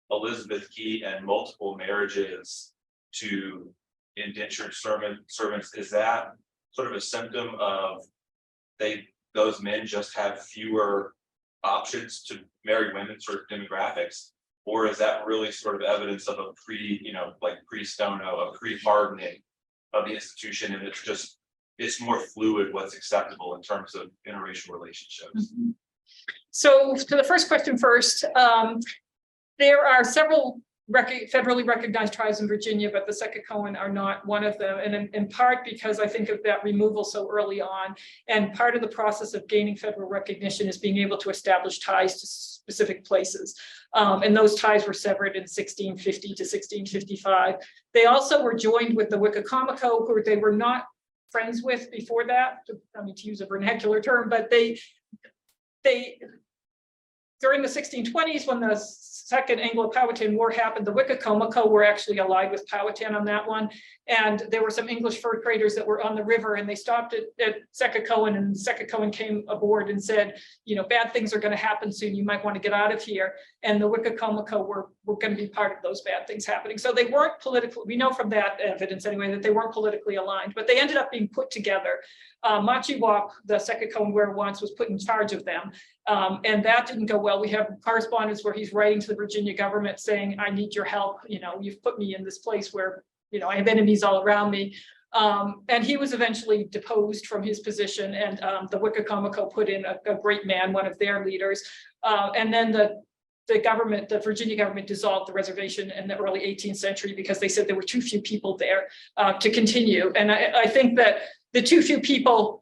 Elizabeth Key and multiple marriages to indentured servants. Is that sort of a symptom of those men just have fewer options to marry women, sort of demographics, or is that really sort of evidence of a pre-Stono, a pre-hardening of the institution, and it's more fluid what's acceptable in terms of interracial relationships? Mm-hmm. So to the first question first, there are several federally recognized tribes in Virginia, but the Chickacoan are not one of them, and in part because I think of that removal so early on, and part of the process of gaining federal recognition is being able to establish ties to specific places, and those ties were severed in 1650 to 1655. They also were joined with the Wickacommoco, who they were not friends with before that, I mean, to use a vernacular term, but they during the 1620s, when the Second Anglo-Powhatan War happened, the Wickacommoco were actually allied with Powhatan on that one. And there were some English fur traders that were on the river, and they stopped at Chickacoan, and Chickacoan came aboard and said, you know, bad things are going to happen soon. You might want to get out of here. And the Wickacommoco were going to be part of those bad things happening. So they weren't politically, we know from that evidence anyway, that they weren't politically aligned, but they ended up being put together. Machiwap, the Chickacoan werewolves, was put in charge of them. And that didn't go well. We have correspondence where he's writing to the Virginia government saying, I need your help. You know, you've put me in this place where, you know, I have enemies all around me. And he was eventually deposed from his position, and the Wickacommoco put in a great man, one of their leaders. And then the Virginia government dissolved the reservation in the early 18th century because they said there were too few people there to continue. And I think that the too few people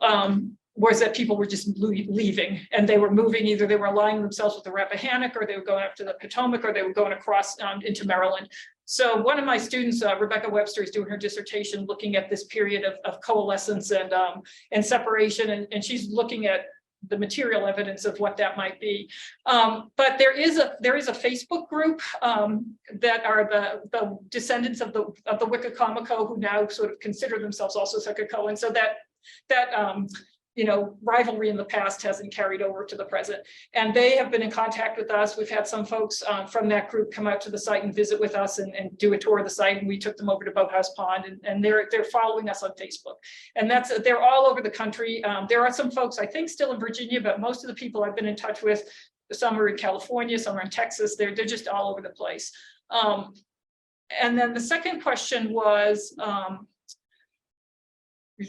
was that people were just leaving, and they were moving. Either they were aligning themselves with the Rappahannock, or they were going up to the Potomac, or they were going across into Maryland. So one of my students, Rebecca Webster, is doing her dissertation looking at this period of coalescence and separation, and she's looking at the material evidence of what that might be. But there is a Facebook group that are the descendants of the Wickecommoco, who now sort of consider themselves also Secocoan. So that you know, rivalry in the past hasn't carried over to the present. And they have been in contact with us. We've had some folks from that group come out to the site and visit with us and do a tour of the site. And we took them over to Boathouse Pond, and they're following us on Facebook. And they're all over the country. There are some folks, I think, still in Virginia, but most of the people I've been in touch with, some are in California, some are in Texas. They're just all over the place. And then the second question was,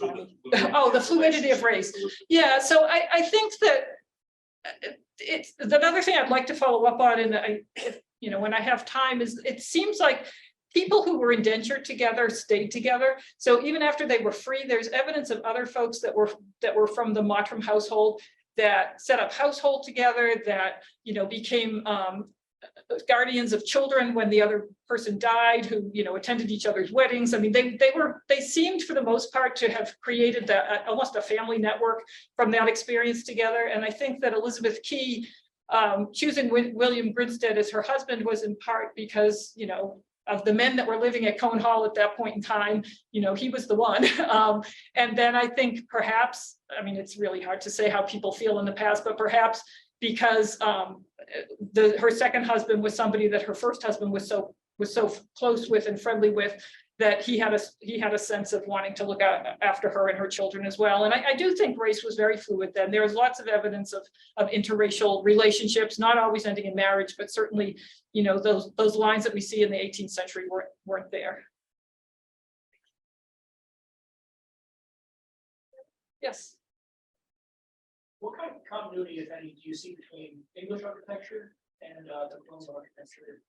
oh, the fluidity of race. Yeah, so I think that it's another thing I'd like to follow up on, and you know, when I have time, is it seems like people who were indentured together stayed together. So even after they were free, there's evidence of other folks that were from the Mottram household that set up household together, that, you know, became guardians of children when the other person died, who, you know, attended each other's weddings. I mean, they seemed for the most part to have created almost a family network from that experience together. And I think that Elizabeth Key choosing William Grinstead as her husband was in part because, you know, of the men that were living at Cone Hall at that point in time, you know, he was the one. And then I think perhaps, I mean, it's really hard to say how people feel in the past, but perhaps because her second husband was somebody that her first husband was so close with and friendly with, that he had a sense of wanting to look after her and her children as well. And I do think race was very fluid then. There was lots of evidence of interracial relationships, not always ending in marriage, but certainly, you know, those lines that we see in the 18th century weren't there. Yes. What kind of continuity, if any, do you see between English architecture and the Colonial architecture?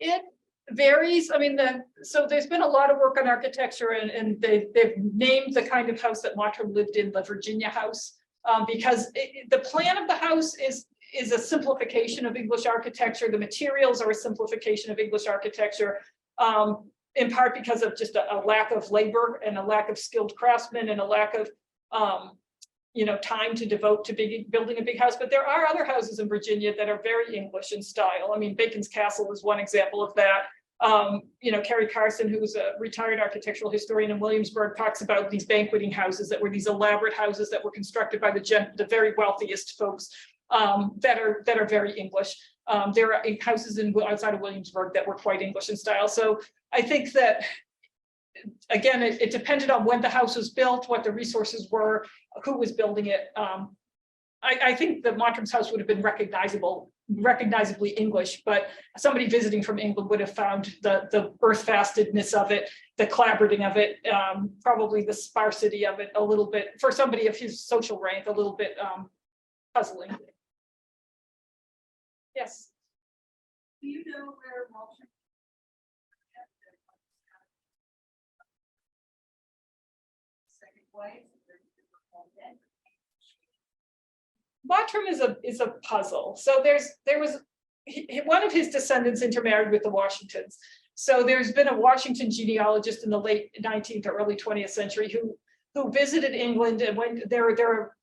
It varies. I mean, so there's been a lot of work on architecture, and they've named the kind of house that Mottram lived in the Virginia house, because the plan of the house is a simplification of English architecture. The materials are a simplification of English architecture, in part because of just a lack of labor and a lack of skilled craftsmen and a lack of you know, time to devote to building a big house. But there are other houses in Virginia that are very English in style. I mean, Bacon's Castle is one example of that. You know, Carrie Carson, who's a retired architectural historian in Williamsburg, talks about these banqueting houses that were these elaborate houses that were constructed by the very wealthiest folks, that are very English. There are houses outside of Williamsburg that were quite English in style. So I think that, again, it depended on when the house was built, what the resources were, who was building it. I think the Mottram's house would have been recognizably English, but somebody visiting from England would have found the earth-fastedness of it, the clapboarding of it, probably the sparsity of it a little bit, for somebody of his social rank, a little bit puzzling. Yes. Do you know where Mottram? Second wife? Mottram is a puzzle. So there was one of his descendants intermarried with the Washingtons. So there's been a Washington genealogist in the late 19th or early 20th century who visited England, and went there are,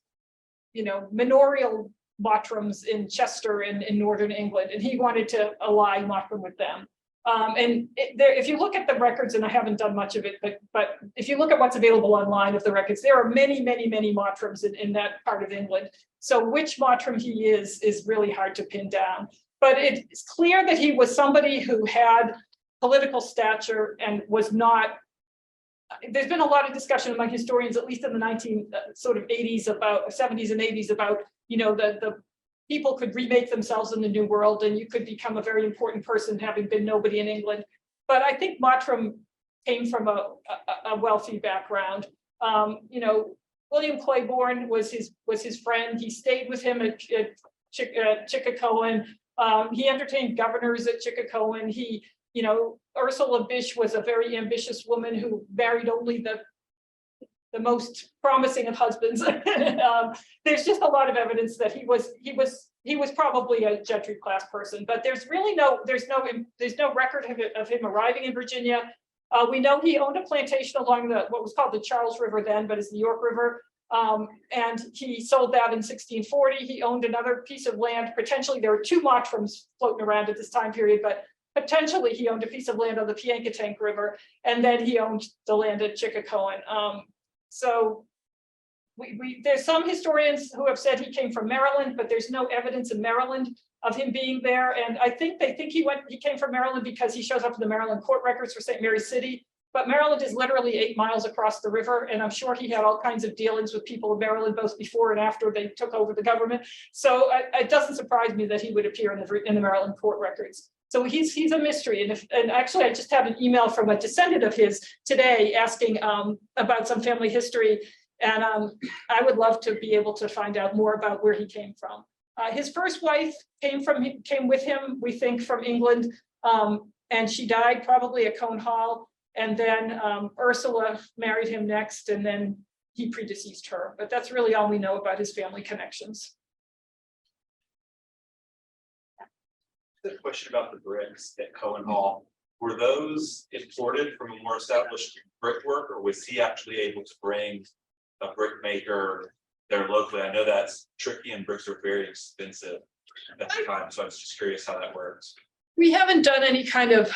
you know, manorial Mottrams in Chester in northern England, and he wanted to ally Mottram with them. If you look at the records, and I haven't done much of it, but if you look at what's available online of the records, there are many Mottrams in that part of England. So which Mottram he is really hard to pin down. But it's clear that he was somebody who had political stature and was not. There's been a lot of discussion among historians, at least in the 70s and 80s, about, you know, the people could remake themselves in the New World, and you could become a very important person having been nobody in England. But I think Mottram came from a wealthy background. You know, William Claiborne was his friend. He stayed with him at Chickacoan. He entertained governors at Chickacoan. You know, Ursula Bysshe was a very ambitious woman who married only the most promising of husbands. There's just a lot of evidence that he was probably a gentry class person, but there's no record of him arriving in Virginia. We know he owned a plantation along what was called the Charles River then, but is the York River. And he sold that in 1640. He owned another piece of land. Potentially, there were two Mottrams floating around at this time period, but potentially he owned a piece of land on the Piankatank River, and then he owned the land at Chickacoan. So there's some historians who have said he came from Maryland, but there's no evidence in Maryland of him being there. And I think they think he came from Maryland because he shows up in the Maryland court records for St. Mary's City. But Maryland is literally 8 miles across the river, and I'm sure he had all kinds of dealings with people in Maryland, both before and after they took over the government. So it doesn't surprise me that he would appear in the Maryland court records. So he's a mystery. And actually, I just had an email from a descendant of his today asking about some family history, and I would love to be able to find out more about where he came from. His first wife came with him, we think, from England, and she died probably at Cone Hall. And then Ursula married him next, and then he predeceased her. But that's really all we know about his family connections. The question about the bricks at Cohen Hall, were those imported from a more established brickwork, or was he actually able to bring a brick maker there locally? I know that's tricky and bricks are very expensive at the time, so I was just curious how that works. We haven't done any kind of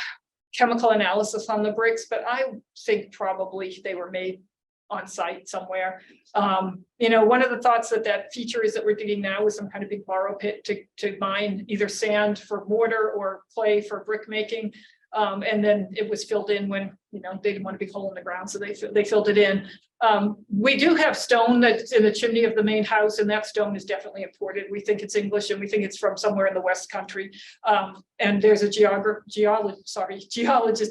chemical analysis on the bricks, but I think probably they were made on site somewhere. You know, one of the thoughts that feature is that we're digging now is some kind of big borrow pit to mine either sand for mortar or clay for brick making. And then it was filled in when, you know, they didn't want a big hole in the ground, so they filled it in. We do have stone that's in the chimney of the main house, and that stone is definitely imported. We think it's English, and we think it's from somewhere in the West Country. And there's a geologist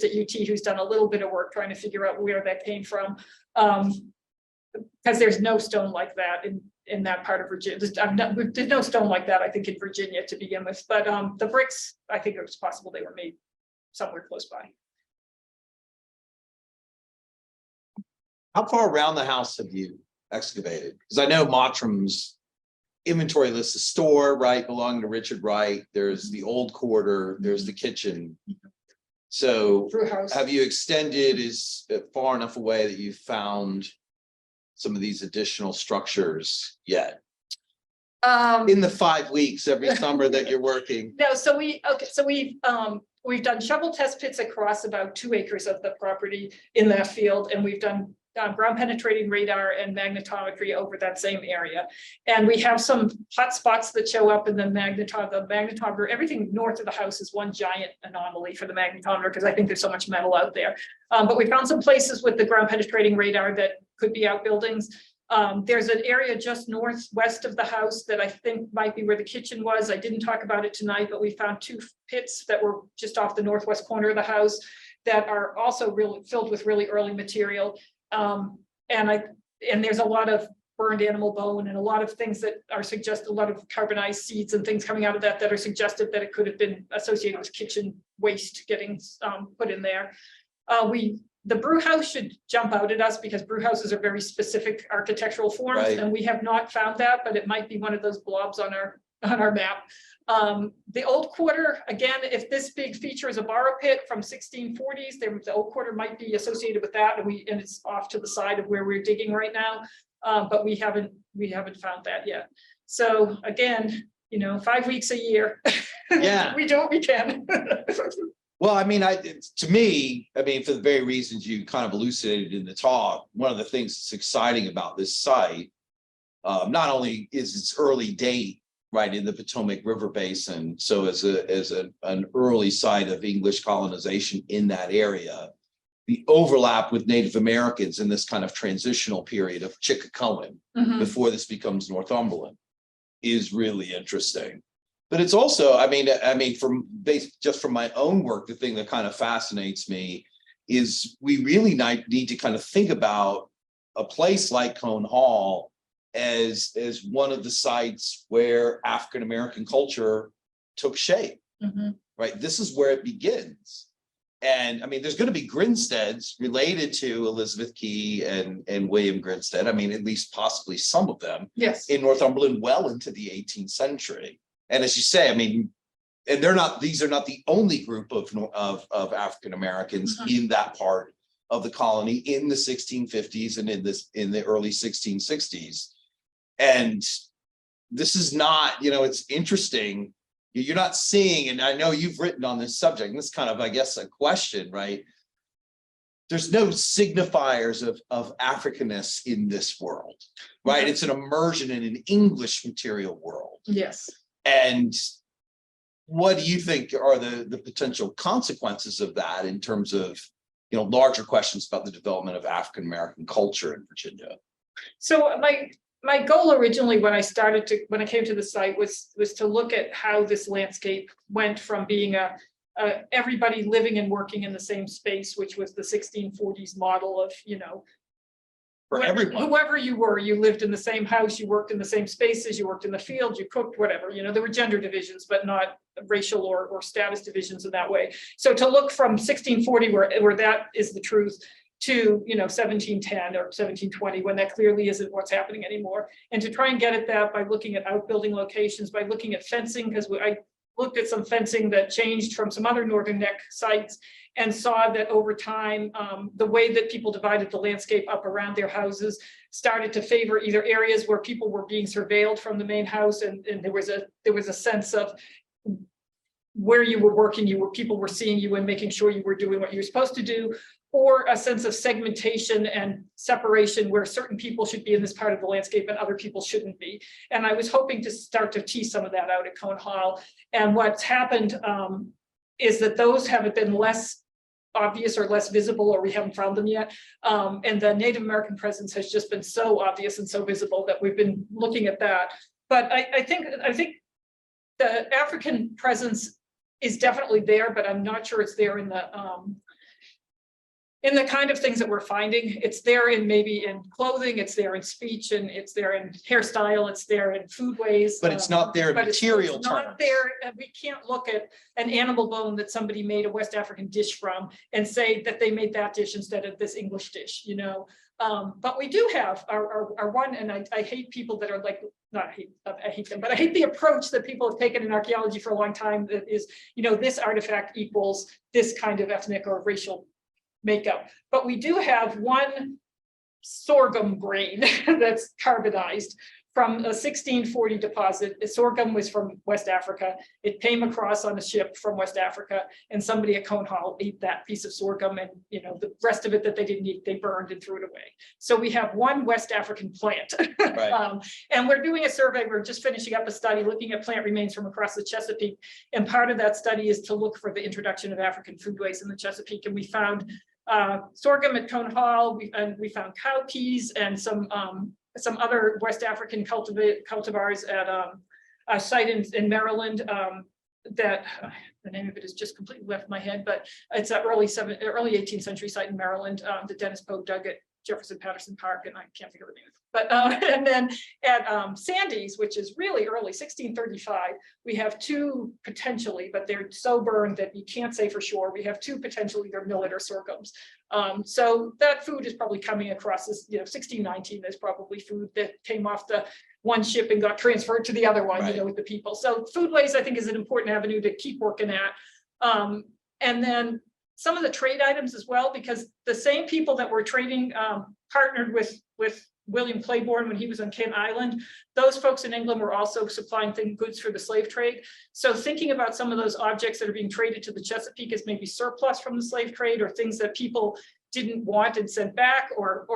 at UT who's done a little bit of work trying to figure out where that came from. Because there's no stone like that in that part of Virginia. There's no stone like that, I think, in Virginia to begin with. But the bricks, I think it was possible they were made somewhere close by. How far around the house have you excavated? Because I know Mottram's inventory lists a store, right, belonging to Richard Wright. There's the old quarter, there's the kitchen. So have you extended is far enough away that you've found some of these additional structures yet? In the 5 weeks every summer that you're working? No, so we've done shovel test pits across about 2 acres of the property in that field, and we've done ground penetrating radar and magnetometry over that same area. And we have some hot spots that show up in the magnetometer. Everything north of the house is one giant anomaly for the magnetometer, because I think there's so much metal out there. But we found some places with the ground penetrating radar that could be outbuildings. There's an area just northwest of the house that I think might be where the kitchen was. I didn't talk about it tonight, but we found 2 pits that were just off the northwest corner of the house that are also really filled with really early material. And there's a lot of burned animal bone and a lot of things that are a lot of carbonized seeds and things coming out of that are suggestive that it could have been associated with kitchen waste getting put in there. The brew house should jump out at us because brew houses are very specific architectural forms, right, and we have not found that, but it might be one of those blobs on our map. The old quarter, again, if this big feature is a borrow pit from 1640s, the old quarter might be associated with that, and it's off to the side of where we're digging right now, but we haven't found that yet. So again, you know, 5 weeks a year. Yeah, we do what we can. Well, I mean, to me, for the very reasons you kind of elucidated in the talk, one of the things that's exciting about this site, not only is its early date, right, in the Potomac River Basin, so as an early site of English colonization in that area, the overlap with Native Americans in this kind of transitional period of Chickacoan, before this becomes Northumberland, is really interesting. But it's also, just from my own work, the thing that kind of fascinates me is we really need to kind of think about a place like Cone Hall as one of the sites where African-American culture took shape, right? This is where it begins. And there's going to be Grinsteads related to Elizabeth Key and William Grinstead. At least possibly some of them, yes, in Northumberland well into the 18th century. And as you say, and these are not the only group of African-Americans in that part of the colony in the 1650s and in the early 1660s. And this is not, it's interesting. You're not seeing, and I know you've written on this subject, and this is kind of, I guess, a question, right? There's no signifiers of Africanness in this world, right? It's an immersion in an English material world. Yes. And what do you think are the potential consequences of that in terms of, larger questions about the development of African-American culture in Virginia? So my goal originally when I came to the site was to look at how this landscape went from being everybody living and working in the same space, which was the 1640s model of, For everyone. whoever you were, you lived in the same house, you worked in the same spaces, you worked in the field, you cooked, whatever, there were gender divisions, but not racial or status divisions in that way. So to look from 1640 where that is the truth to 1710 or 1720, when that clearly isn't what's happening anymore, and to try and get at that by looking at outbuilding locations, by looking at fencing, because I looked at some fencing that changed from some other Northern Neck sites and saw that over time, the way that people divided the landscape up around their houses started to favor either areas where people were being surveilled from the main house, and there was a sense of where you were working, people were seeing you and making sure you were doing what you were supposed to do, or a sense of segmentation and separation where certain people should be in this part of the landscape and other people shouldn't be. And I was hoping to start to tease some of that out at Cone Hall. And what's happened is that those have been less obvious or less visible, or we haven't found them yet. And the Native American presence has just been so obvious and so visible that we've been looking at that. But I think the African presence is definitely there, but I'm not sure it's there in the kind of things that we're finding. It's there maybe in clothing, it's there in speech, and it's there in hairstyle, it's there in foodways. But it's not there in material it's not terms. there, and we can't look at an animal bone that somebody made a West African dish from and say that they made that dish instead of this English dish, But we do have our one, and I hate people that are like, I hate them, but I hate the approach that people have taken in archaeology for a long time that is, this artifact equals this kind of ethnic or racial makeup. But we do have one sorghum grain that's carbonized from a 1640 deposit. Sorghum was from West Africa. It came across on a ship from West Africa, and somebody at Cone Hall ate that piece of sorghum, and the rest of it that they didn't eat, they burned and threw it away. So we have one West African plant. Right. And we're doing a survey. We're just finishing up a study looking at plant remains from across the Chesapeake. And part of that study is to look for the introduction of African foodways in the Chesapeake. And we found sorghum at Cone Hall, we found cowpeas and some other West African cultivars at a site in Maryland that the name of it is just completely left my head, but it's an early 18th century site in Maryland that Dennis Pogue dug at Jefferson Patterson Park, and I can't think of the name of it. But and then at Sandy's, which is really early, 1635, we have two potentially, but they're so burned that you can't say for sure. We have two potentially, they're millet or sorghums. So that food is probably coming across as, 1619, there's probably food that came off the one ship and got transferred to the other one, Right. With the people. So foodways, I think, is an important avenue to keep working at. And then some of the trade items as well, because the same people that were trading partnered with William Claiborne when he was on Kent Island, those folks in England were also supplying goods for the slave trade. So thinking about some of those objects that are being traded to the Chesapeake as maybe surplus from the slave trade, or things that people didn't want and sent back, or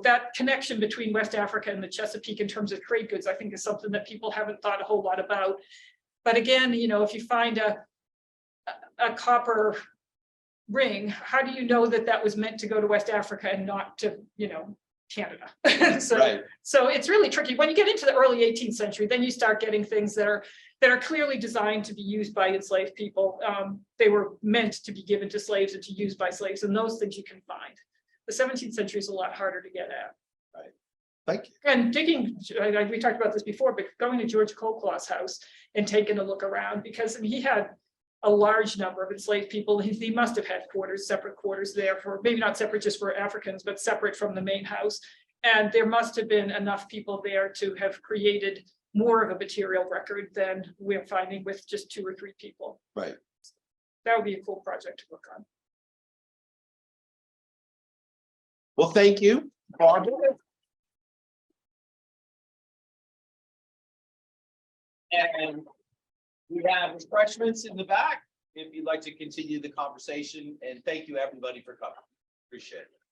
that connection between West Africa and the Chesapeake in terms of trade goods, I think is something that people haven't thought a whole lot about. But again, if you find a copper ring, how do you know that that was meant to go to West Africa and not to, Canada? So it's really tricky. When you get into the early 18th century, then you start getting things that are clearly designed to be used by enslaved people. They were meant to be given to slaves and to use by slaves, and those things you can find. The 17th century is a lot harder to get at. Right. Thank you. And digging, we talked about this before, but going to George Colclaugh's house and taking a look around, because he had a large number of enslaved people. He must have had separate quarters there for, maybe not separate just for Africans, but separate from the main house. And there must have been enough people there to have created more of a material record than we're finding with just 2 or 3 people. Right. That would be a cool project to work on. Well, thank you, Barbara. And we have refreshments in the back if you'd like to continue the conversation. And thank you, everybody, for coming. Appreciate it.